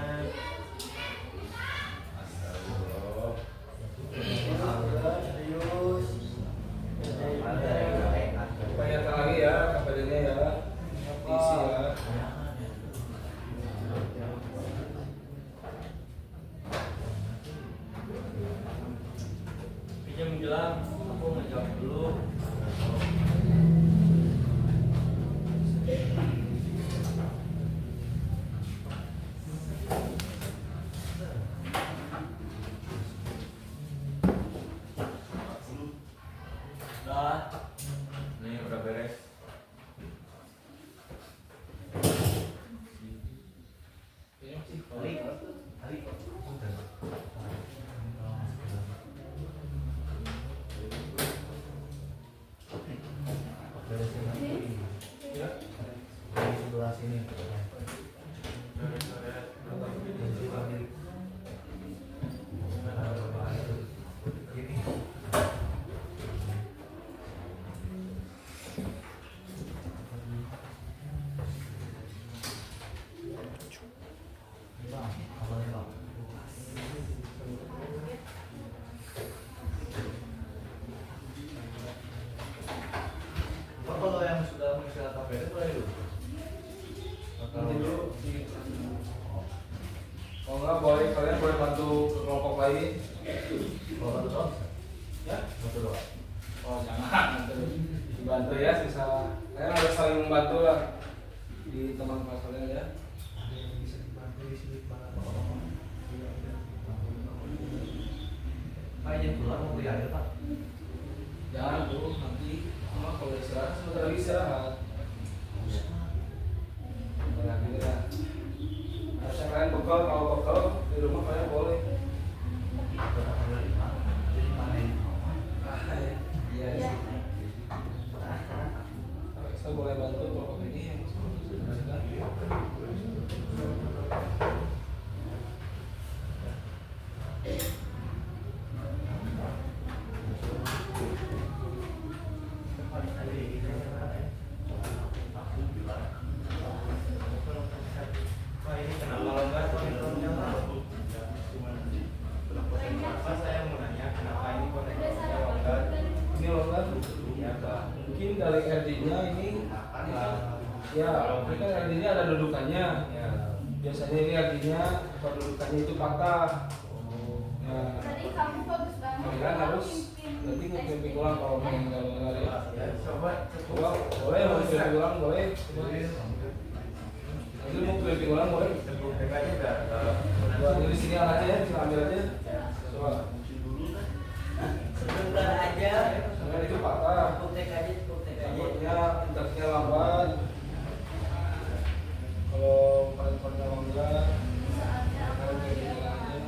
Tanyakan lagi ya kabarnya ya. Isi ya. Pinjam menjelang, aku ngejawab dulu. Udah. Nih udah beres. beresin lagi Ya. di sebelah sini. Coret-coret. Beresin lagi. Gini. Bang, awalnya bang. Kalau yang sudah menginstalkan Kalau boleh kalian boleh bantu ke kelompok lain. Kalau bantu doang, Ya. bantu doang. Oh jangan, dibantu ya, bisa kalian harus saling membantu lah di teman kelas kalian ya. Bisa dibantu di sini mana? Pak izin pulang mau beli air Pak. Jangan dulu nanti cuma kalau istirahat sebentar lagi istirahat. Sebentar lagi ya. Harusnya kalian bekal, kalau bekal di rumah kalian boleh. Jadi mana ini? Iya. Ya. Saya boleh bantu kelompok ini yang silakan. Pak ini kenapa longgar koneksinya Pak? Pak saya mau nanya kenapa ini koneksinya longgar? Ini longgar. Iya Pak. Mungkin dari RD-nya ini ya, ini kan RD-nya ada dudukannya. Ya. Biasanya ini RD-nya atau dudukannya itu patah. Ya, Tadi kamu bagus banget. kalian harus nanti ngepimpin ulang kalau main longgar ya. Ya coba. Coba, boleh mau pimpin ulang boleh. Ini mau pimpin ulang boleh. Sebelum aja udah. Buat di sini alatnya ya, kita ambil aja. Coba. Sebentar aja. Karena itu patah. Kutek aja. Takutnya intaknya lambat. Kalau paling lambat, kalau pimpin ulang aja.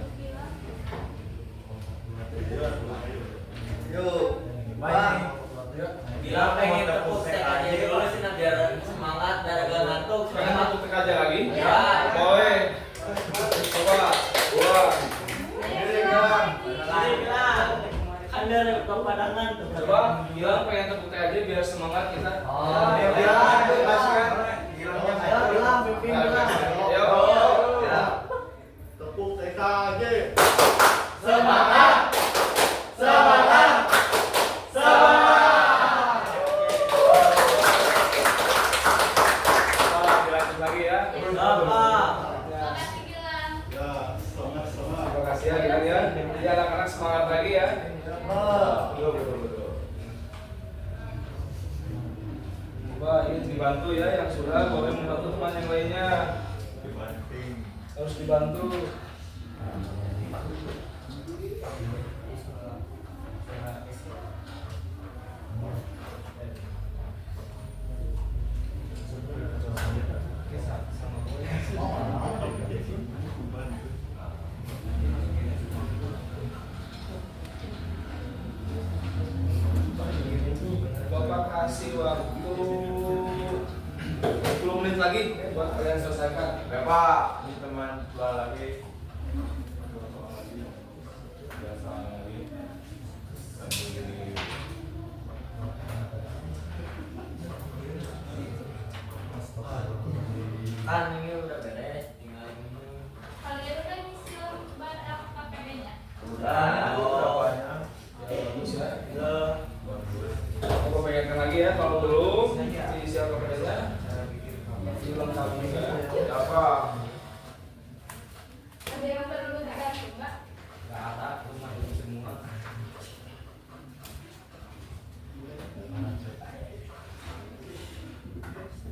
Yuk, Pak. Bilang pengen tepuk tek aja dulu sih biar semangat gara-gara ngantuk. Pengen aku tek aja lagi? Ya. Boleh. Coba. Ulang. Bilang kan dari pemandangan tuh. Coba bilang pengen tepuk tek aja biar semangat kita. Oh, Ya, bilang. Bilangnya Ayo bilang, pimpin bilang. Ayo. Ya. Tepuk TKJ. Semangat. Semangat. Semangat. Dilanjut lagi ya. Bapak. Ya. Makasih Gilang. Ya, semangat. Terima kasih ya Gilang ya. Jadi anak-anak semangat lagi ya. Betul. Coba ini dibantu ya, yang sudah boleh membantu teman yang lainnya. Harus dibantu. Bapak kasih waktu 10 menit lagi buat kalian selesaikan. Bapak, ini teman sebelah lagi. Biasa lagi. Kan ini udah beres, tinggal ini. Kalian udah ngisi KPP-nya? Udah. Berapanya? Ya, bagus ya. Udah. Coba pengenkan lagi ya, kalau belum diisi apa-apanya dilengkapi ya. Apa? Ada yang perlu diganti, Mbak? Gak ada, cuma ini semua.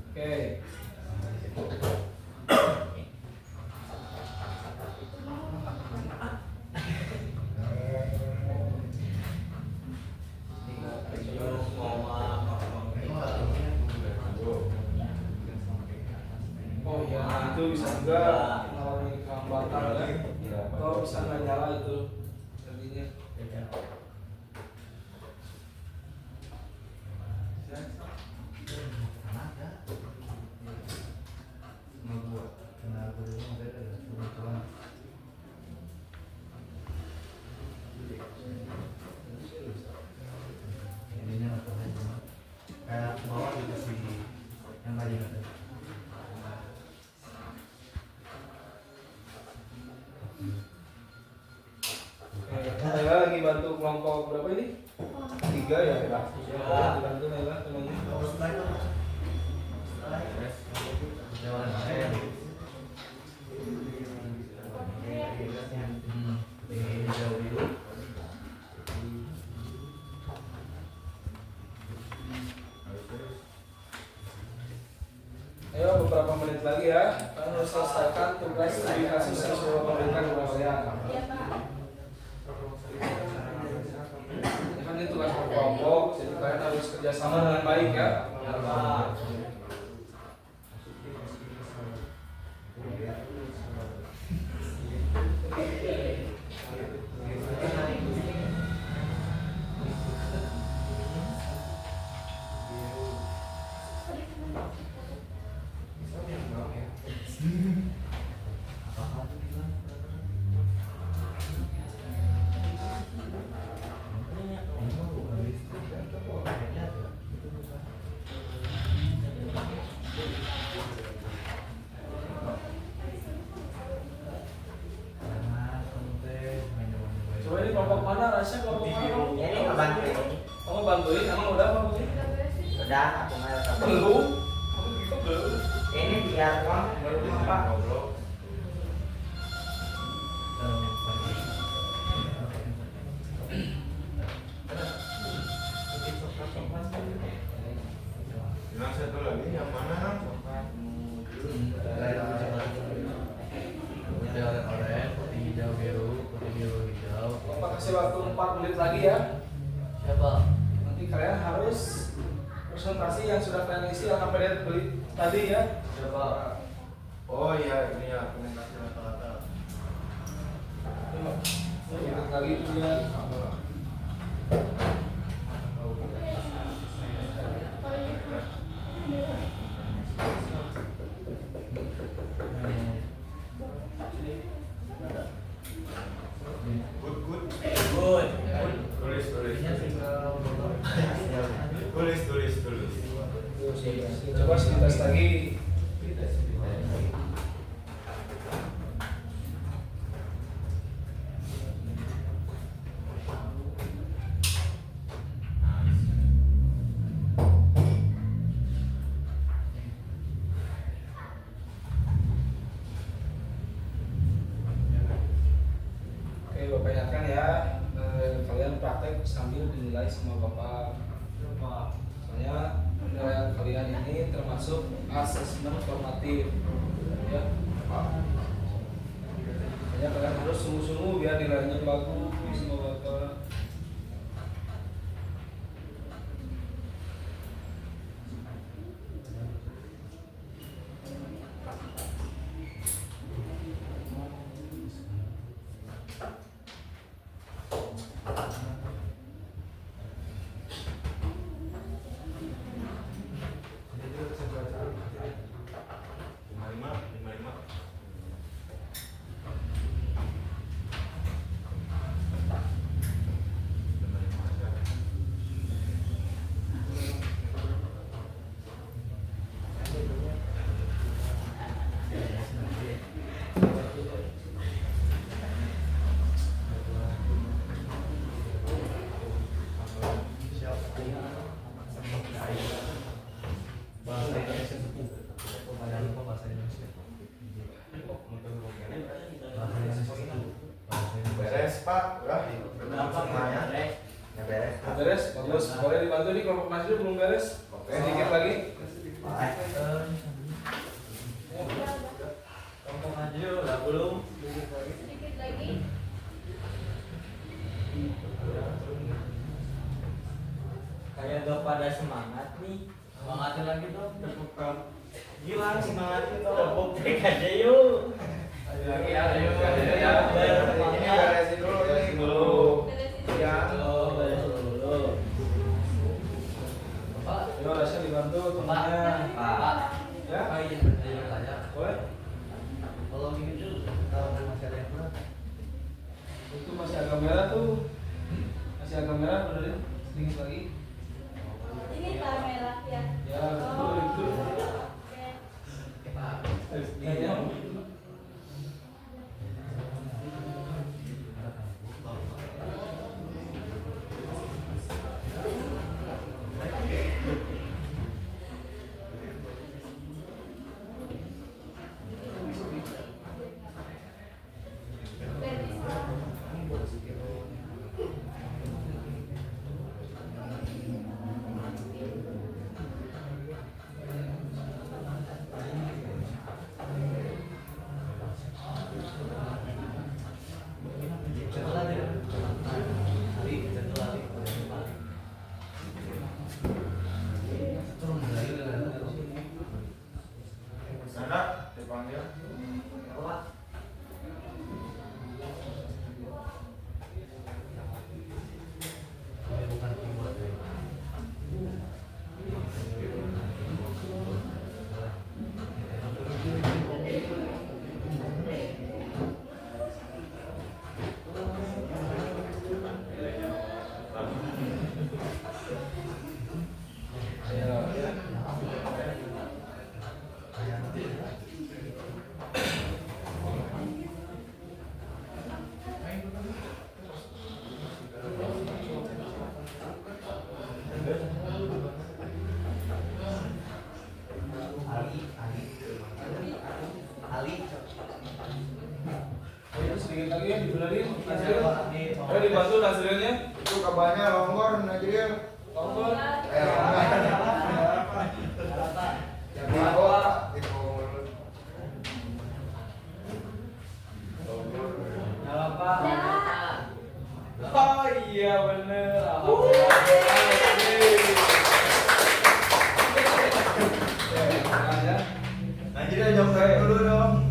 Oke. Oh iya, itu bisa juga mengalami kelambatan ya. Atau bisa nggak nyala itu tadinya. Kayak bawah dikasih yang tadi ada. Oke, saya lagi bantu kelompok Ayo beberapa menit lagi ya. Kalian harus selesaikan tugas studi kasus yang sudah memberikan kepada kalian. Iya Pak. Ini kan ini tugas kelompok, jadi kalian harus kerjasama dengan baik ya. Ya Pak. Coba ini kelompok mana? Rasanya kelompok mana? Ini ngebantuin. Kamu bantuin? Emang udah bantuin? Udah, aku mau Belum. Belum. Ini biar Pak. Baru Pak. Yang satu lagi yang mana? Putih oranye, putih hijau biru, putih biru hijau. Bapak kasih waktu 4 menit lagi ya. Siapa? Nanti kalian harus presentasi yang sudah kalian isi yang PDF beli tadi ya. Siapa? Oh iya, ini ya komunikasi rata-rata. Ingat lagi itu ya. Good. Good. Tulis. Tulis. Coba sebentar lagi. Oke, Bapak ingatkan ya, kalian praktek sambil dinilai sama Bapak. Soalnya penilaian kalian ini termasuk asesmen formatif, ya. Makanya kalian harus sungguh-sungguh biar nilainya bagus sama Bapak. Lima. Bahasa Indonesia sepuh. Jangan lupa bahasa Indonesia. Bahasa Indonesia sepuh. Bahasa Indonesia. Beres Pak, udah. Gampang ya. Ya beres. Beres, bagus. Boleh dibantu nih kelompok Mas belum beres? Sedikit lagi. Kamu maju, udah belum? Sedikit lagi. Kayak gak pada semangat nih. Semangatin lagi dong. Gila semangatnya dong. Break aja yuk. Lagi ya, ayo. Ini beresin dulu ini. Beresin. Ya. Oh, beres dulu. Pak, Ayo, Rasya dibantu temannya. Pak. Ya, Pak izin bertanya. boleh. Kalau gitu, kalau masih ada yang kurang, Itu masih agak merah tuh. Masih agak merah, benerin sedikit lagi. Ini kamera ya. Ya, itu. Oke. Iya. ya dibenerin. Nasril. Ini Ayo dibantu Nasrilnya. Itu kabarnya longgor Najril. Tolong. Apa? Itu Nyala Pak. Oh iya bener. Alhamdulillah. Najril jongkok dulu dong.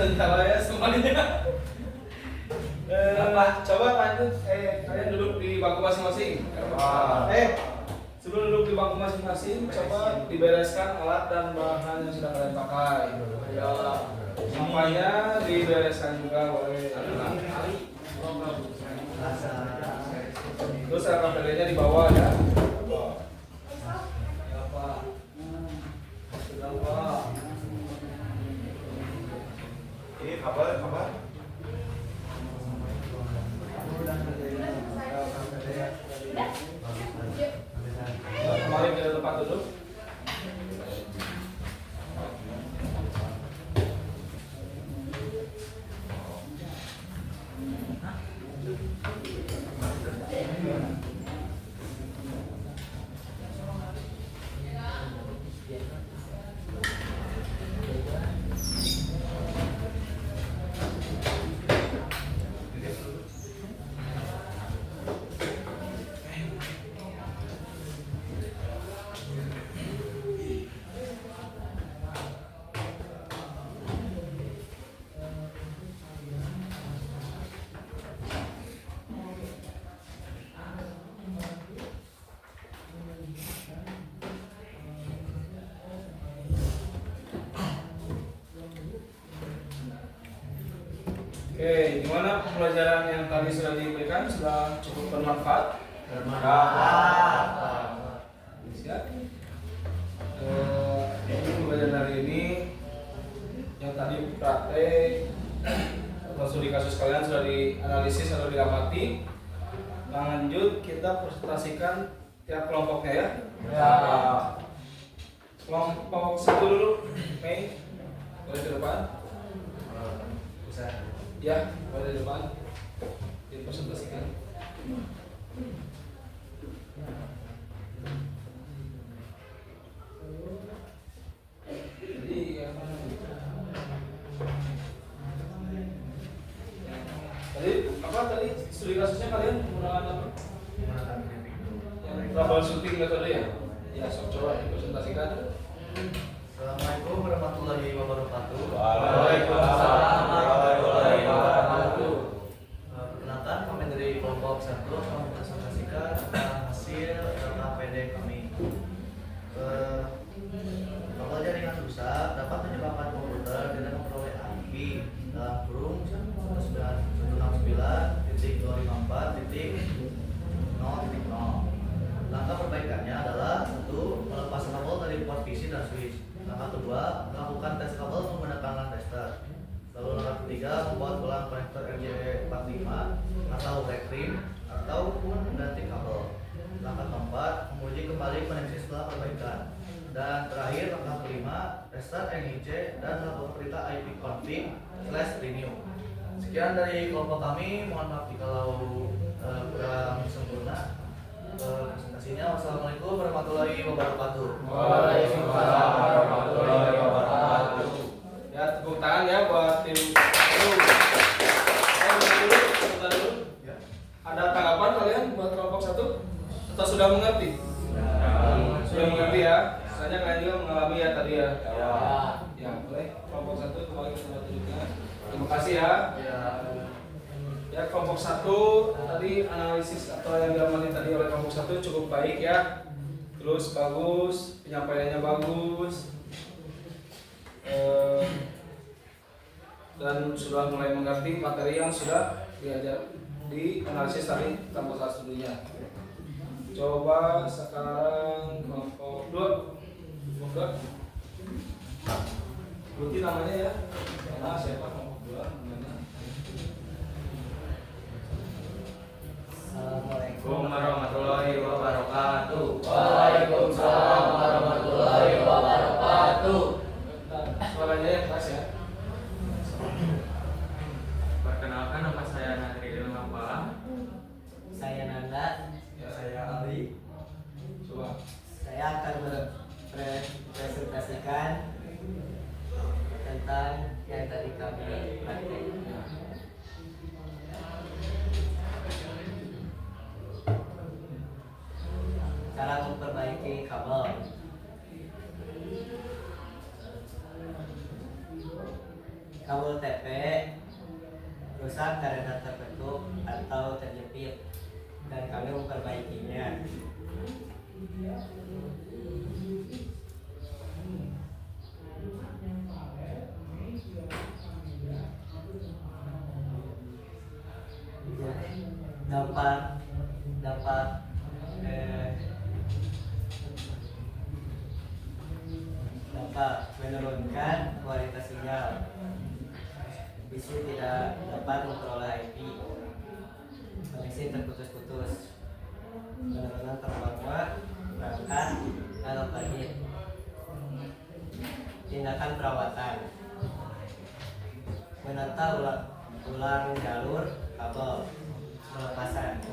Salah ya semuanya. Coba lanjut. Kalian duduk di bangku masing-masing. Sebelum duduk di bangku masing-masing, coba dibereskan alat dan bahan yang sudah kalian pakai. Sampahnya dibereskan juga oleh terus RKPD-nya di bawah ya. Ya Pak. Sudah Pak. Ini kabar. Kembali ke tempat duduk. Oke, gimana pembelajaran yang tadi sudah diberikan? Sudah cukup bermanfaat? Siap? Pembelajaran hari ini yang tadi praktek atau studi kasus kalian sudah dianalisis atau diamati. Lanjut kita presentasikan tiap kelompoknya ya. Kelompok satu dulu, Mei, boleh ke depan. Ya, boleh di depan. Dipresentasikan. Jadi tadi studi kasusnya kalian menggunakan apa? Yang troubleshooting metode ya? Ya, coba dipresentasikan. Assalamualaikum warahmatullahi wabarakatuh. Waalaikumsalam warahmatullahi wabarakatuh. Perkenalkan, kami dari kelompok 1 akan mempresentasikan hasil LKPD kami. Kabel jaringan rusak dapat menyebabkan komputer tidak memperoleh IP dalam kurung 199.254.0.0. Langkah perbaikannya adalah 1. Melepas kabel dari port PC dan switch. Langkah kedua, melakukan tes kabel menggunakan LAN tester. Lalu langkah ketiga, membuat ulang konektor RJ45 atau backstream ataupun mengganti kabel. Langkah keempat, menguji kembali koneksi setelah perbaikan. Dan terakhir, langkah kelima, restart NIC dan melakukan perintah ipconfig/renew. Sekian dari kelompok kami, mohon maaf jikalau kurang sempurna. Presentasinya, wassalamualaikum warahmatullahi wabarakatuh. Waalaikumsalam warahmatullahi wabarakatuh. Ya, tepuk tangan ya buat tim. Dulu. Ada tanggapan kalian buat kelompok 1? Atau sudah mengerti? Sudah mengerti ya? Misalnya kalian juga mengalami ya tadi ya. Ya, boleh. Kelompok 1 kembali ke tempat duduknya. Terima kasih ya. Ya, kelompok 1 tadi analisis atau yang diamati tadi oleh kelompok 1 cukup baik ya. Terus bagus, penyampaiannya bagus. Dan sudah mulai mengerti materi yang sudah diajar di analisis tadi tanpa salah studinya. Coba sekarang kelompok 2. Sebutin namanya ya. Nama siapa kelompok 2 namanya? Assalamualaikum warahmatullahi wabarakatuh. Waalaikumsalam warahmatullahi wabarakatuh. Suaranya ya keras Cara memperbaiki kabel. Kabel TP rusak karena terbentuk atau terjepit dan kami memperbaikinya. Dapat menurunkan kualitas sinyal. Bisi tidak dapat memperoleh IP. Koneksi terputus-putus. Penurunan performa perangkat atau pergit. Tindakan perawatan. Menata ulang jalur kabel. Melepaskan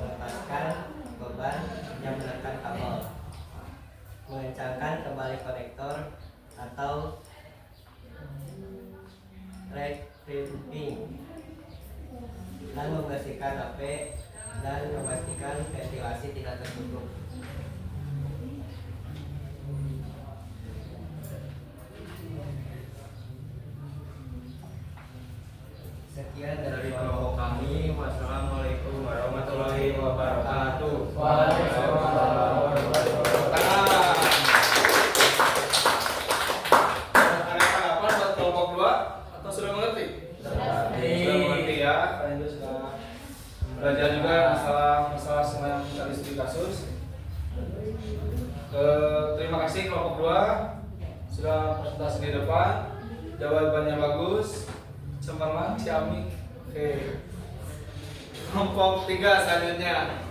beban yang menekan kabel. Mengencangkan kembali konektor atau retrieving dan membersihkan HP dan memastikan ventilasi tidak tertutup. Sekian Dari kelompok kami, wassalamualaikum warahmatullahi wabarakatuh. Waalaikumsalam warahmatullahi wabarakatuh. Ada apa buat kelompok 2 atau sudah mengerti? Sudah mengerti ya. Kalian juga sudah belajar juga masalah semua yang studi kasus. Terima kasih kelompok 2 sudah presentasi di depan. Jawabannya bagus. Cemerlang, ciamik. Oke. Kelompok 3 selanjutnya.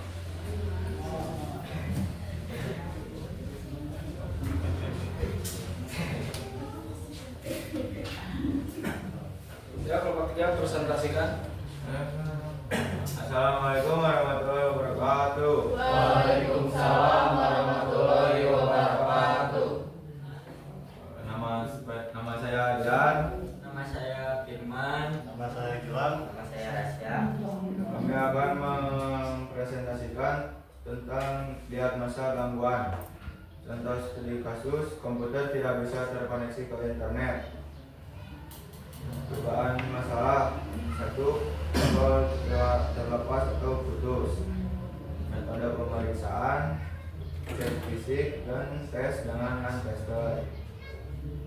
Ya, kelompok 3 presentasikan. Assalamualaikum warahmatullahi wabarakatuh. Waalaikumsalam warahmatullahi wabarakatuh. Nama saya Adrian. Nama saya Firman. Nama saya Gilang. Nama saya Rasya. Kami akan mempresentasikan tentang diagnosa gangguan. Contoh studi kasus, komputer tidak bisa terkoneksi ke internet. Dugaan masalah 1. Kabel terlepas atau putus. Metode pemeriksaan, cek fisik dan tes dengan non-tester.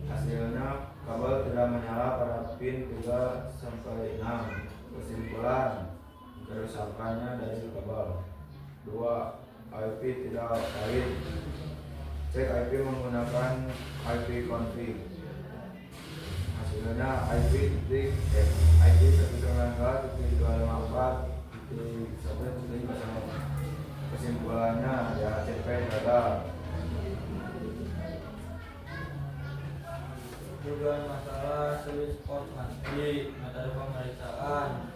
Hasilnya kabel tidak menyala pada pin 3 sampai 6. Kesimpulan, kerusakannya dari kabel. 2. IP tidak valid. Cek IP menggunakan IP config. Hasilnya IP 192.254.1.0. Kesimpulannya DHCP gagal. Dugaan masalah switch port mati. Metode pemeriksaan,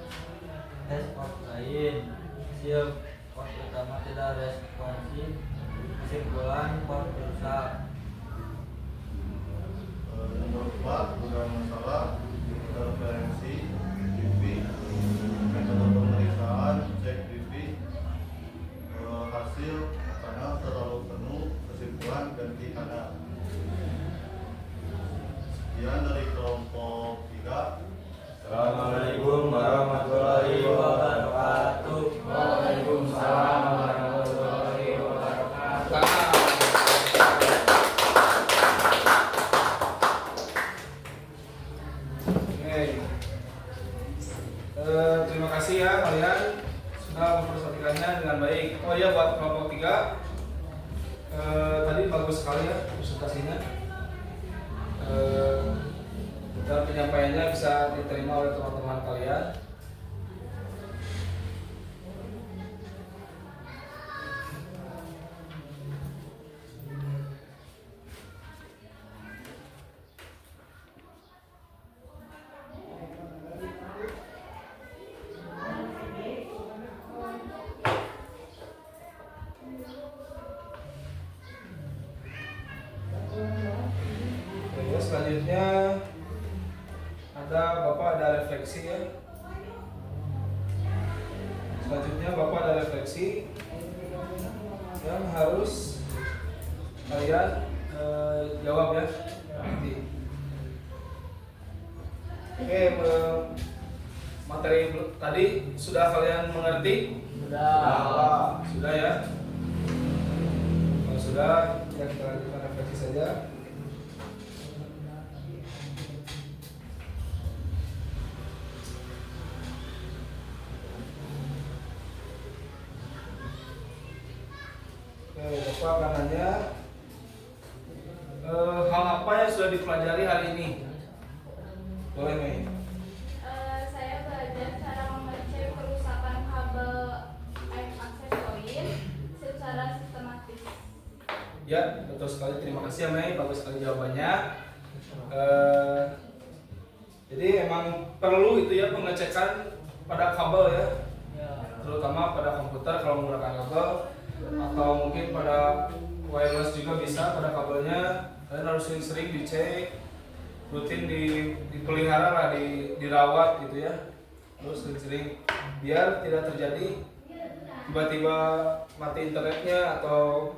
tes port lain. Hasil port utama tidak responsif. Kesimpulan port rusak. Nomor 4, dugaan masalah interferensi TV. Metode pemeriksaan, cek TV. Hasil kanal terlalu penuh, kesimpulan ganti kanal. Sekian dari kelompok 3. Assalamualaikum warahmatullahi wabarakatuh. Waalaikumsalam warahmatullahi wabarakatuh. Terima kasih ya kalian sudah mempresentasikannya dengan baik. Oh iya, buat kelompok 3 tadi bagus sekali ya presentasinya. Dan penyampaiannya bisa diterima oleh teman-teman kalian. Oke, selanjutnya Bapak ada refleksi ya. Selanjutnya Bapak ada refleksi yang harus kalian jawab ya nanti. Oke, materi tadi sudah kalian mengerti? Sudah ya. Kalau sudah, ya kita lanjutkan refleksi saja. Oke, Bapak akan nanya hal apa yang sudah dipelajari hari ini? Boleh, Mei? Saya belajar cara mengecek kerusakan kabel akses poin secara sistematis. Ya, betul sekali. Terima kasih ya, Mei. Bagus sekali jawabannya. Jadi emang perlu itu ya pengecekan pada kabel ya, terutama pada komputer kalau menggunakan kabel, atau mungkin pada wireless juga bisa pada kabelnya. Kalian harus sering-sering dicek, rutin dipelihara lah, dirawat gitu ya. Terus sering-sering biar tidak terjadi tiba-tiba mati internetnya atau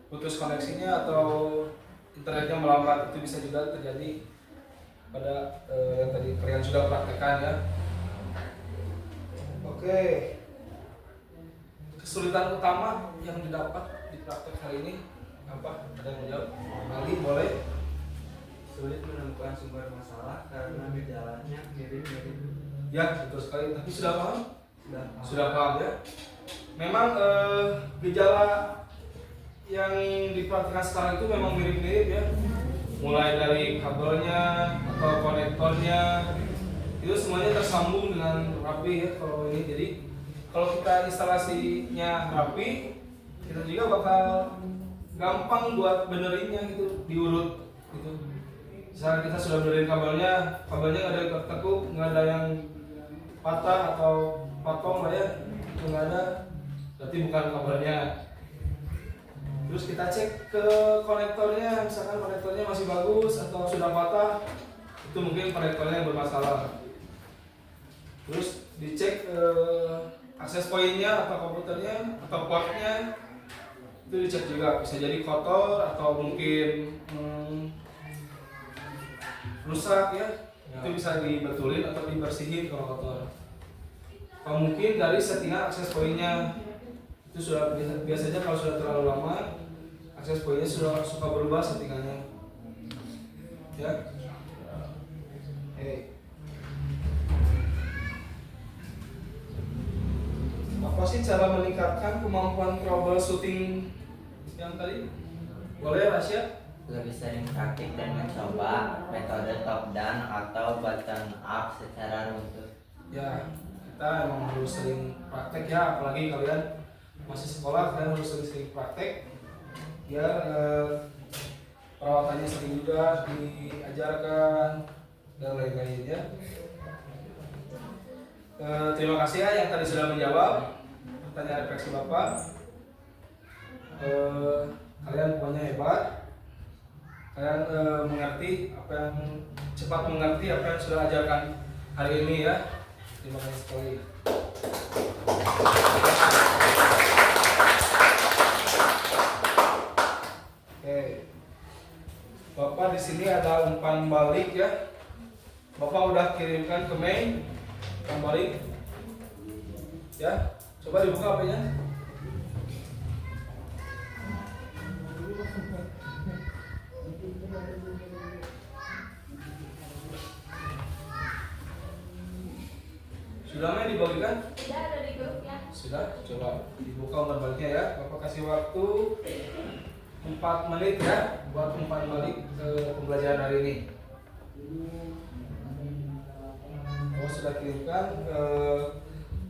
putus koneksinya atau internetnya melambat. Itu bisa juga terjadi pada yang tadi kalian sudah praktekkan ya. Oke, kesulitan utama yang didapat di praktek hari ini apa? Ada yang menjawab? Ali boleh. Sulit menemukan sumber masalah karena gejalanya mirip-mirip. Ya, betul sekali. Tapi sudah paham? Sudah paham ya. Memang gejala yang dipraktikkan sekarang itu memang mirip-mirip ya. Mulai dari kabelnya atau konektornya itu semuanya tersambung dengan rapi ya kalau ini. Jadi kalau kita instalasinya rapi, kita juga bakal gampang buat benerinnya gitu, diurut gitu. Misalnya kita sudah benerin kabelnya nggak ada yang tertekuk, nggak ada yang patah atau potong lah ya, itu nggak ada, berarti bukan kabelnya. Terus kita cek ke konektornya, misalkan konektornya masih bagus atau sudah patah, itu mungkin konektornya yang bermasalah. Terus dicek akses poinnya atau komputernya atau portnya, itu dicek juga, bisa jadi kotor atau mungkin rusak ya, itu bisa dibetulin atau dibersihin kalau kotor. Atau mungkin dari settingan akses poinnya, itu sudah biasanya kalau sudah terlalu lama akses poinnya sudah suka berubah settingannya ya. Apa sih cara meningkatkan kemampuan troubleshooting yang tadi? Boleh Rasya? Lebih sering praktik dan mencoba metode top down atau bottom up secara runtut. Ya, kita emang harus sering praktek ya, apalagi kalian masih sekolah, kalian harus sering-sering praktek biar perawatannya sering juga diajarkan dan lain-lain ya. Terima kasih ya yang tadi sudah menjawab pertanyaan refleksi Bapak. Kalian pokoknya hebat. Kalian cepat mengerti apa yang sudah ajarkan hari ini ya. Terima kasih sekali. Oke, Bapak di sini ada umpan balik ya. Bapak udah kirimkan ke mail umpan balik. Ya, coba dibuka HP-nya. Sudah main dibagikan? Tidak ada di grupnya. Sudah, coba dibuka umpan baliknya ya. Bapak kasih waktu 4 menit ya buat umpan balik pembelajaran hari ini. Kalau sudah kirimkan ke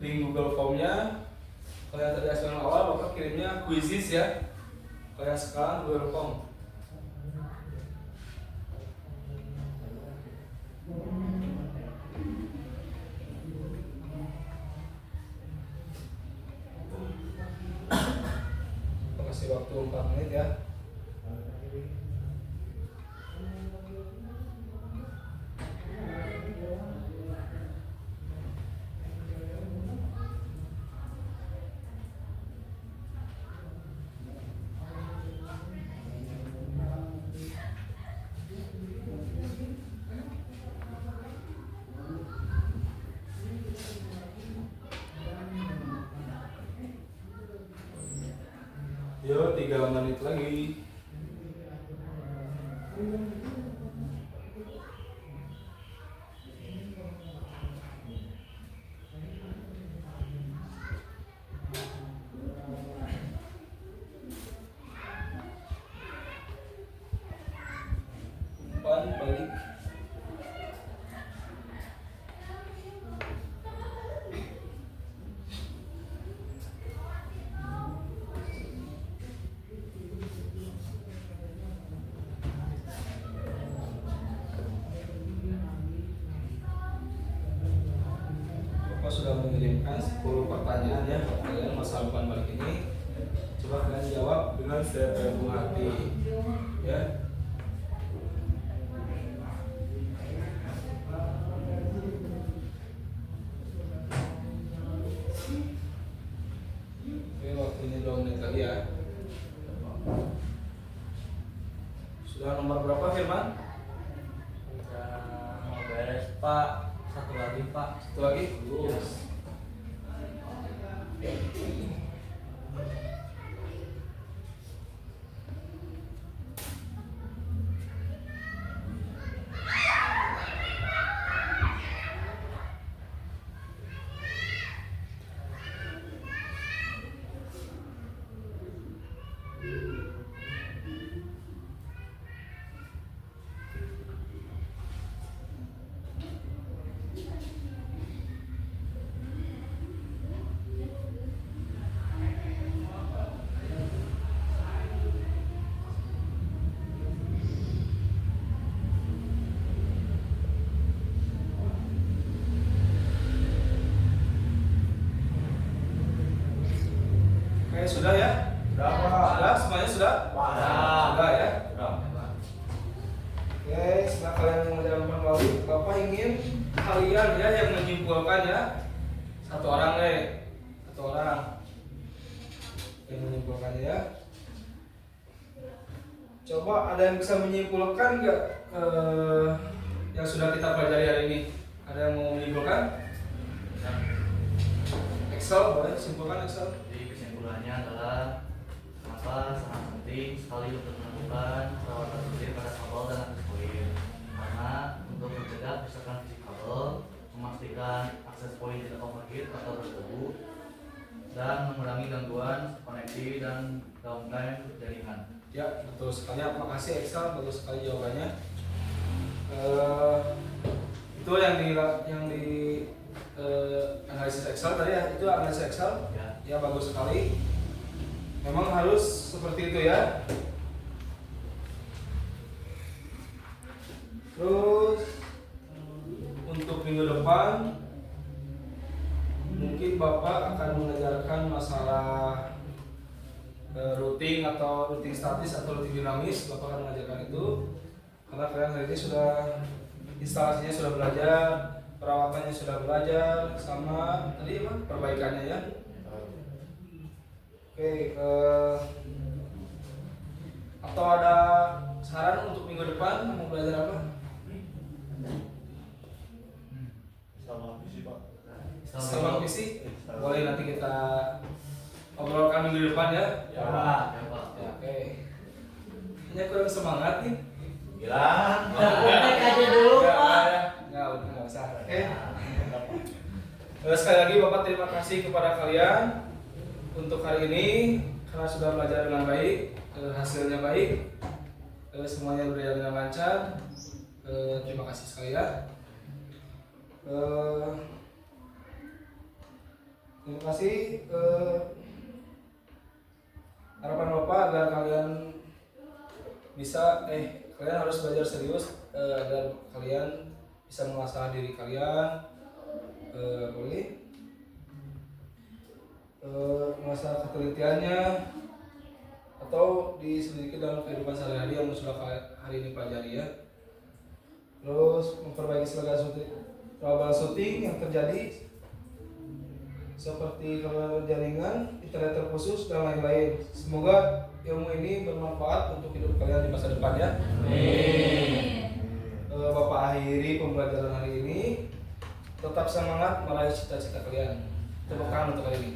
link Google Form-nya. Kalau yang tadi hasil awal, Bapak kirimnya quizzes ya. Kalau yang sekarang Google Form. Kasih waktu 4 menit ya. Yo 3 menit lagi. Balik. Bapak sudah mengirimkan 10 pertanyaan ya kalian masa umpan balik ini. Coba kalian jawab dengan sepenuh hati ya. Oke, waktunya 2 menit lagi ya. Sudah nomor berapa Firman? Udah mau beres Pak. Satu lagi Pak. Satu lagi? Yes. Oke, sudah ya? Sudah, Pak. Sudah? Semuanya sudah? Sudah ya? Oke, setelah kalian menjalankan balik, Bapak ingin kalian ya yang menyimpulkan ya. Satu orang yang menyimpulkannya ya. Coba ada yang bisa menyimpulkan nggak yang sudah kita pelajari hari ini? Ada yang mau menyimpulkan? Excel, boleh simpulkan Excel. Jadi kesimpulannya adalah kenapa sangat penting sekali untuk melakukan perawatan rutin pada kabel dan akses poin. Karena untuk mencegah kerusakan fisik kabel, memastikan akses poin tidak overheat atau berdebu, dan mengurangi gangguan koneksi dan downtime jaringan. Ya, betul sekali. Makasih Excel, bagus sekali jawabannya. Itu yang di analisis Excel tadi ya, itu analisis Excel. Ya, bagus sekali. Memang harus seperti itu ya. Terus untuk minggu depan mungkin Bapak akan mengajarkan masalah routing atau routing statis atau routing dinamis. Bapak akan mengajarkan itu karena kalian hari ini sudah instalasinya sudah belajar, perawatannya sudah belajar, sama tadi apa perbaikannya ya. Oke, atau ada saran untuk minggu depan mau belajar apa? Sama visi, Pak. Sama visi? Boleh nanti kita obrolkan minggu depan ya. Ya Pak. Ya, Pak. Ya, oke. Hanya kurang semangat nih. Gila. Praktek aja dulu Pak. Nggak usah. Oke. Sekali lagi Bapak terima kasih kepada kalian untuk hari ini karena sudah belajar dengan baik, hasilnya baik, semuanya berjalan dengan lancar. Terima kasih sekali ya. Terima kasih. Harapan Bapak agar kalian bisa, kalian harus belajar serius agar kalian bisa mengasah diri kalian. Boleh masalah ketelitiannya atau diselidiki dalam kehidupan sehari-hari yang sudah hari ini pelajari ya. Terus memperbaiki segala troubleshooting yang terjadi seperti kelelahan jaringan, internet terputus dan lain-lain. Semoga ilmu ini bermanfaat untuk hidup kalian di masa depan ya. Amin. Bapak akhiri pembelajaran hari ini. Tetap semangat meraih cita-cita kalian. Tepuk tangan untuk hari ini.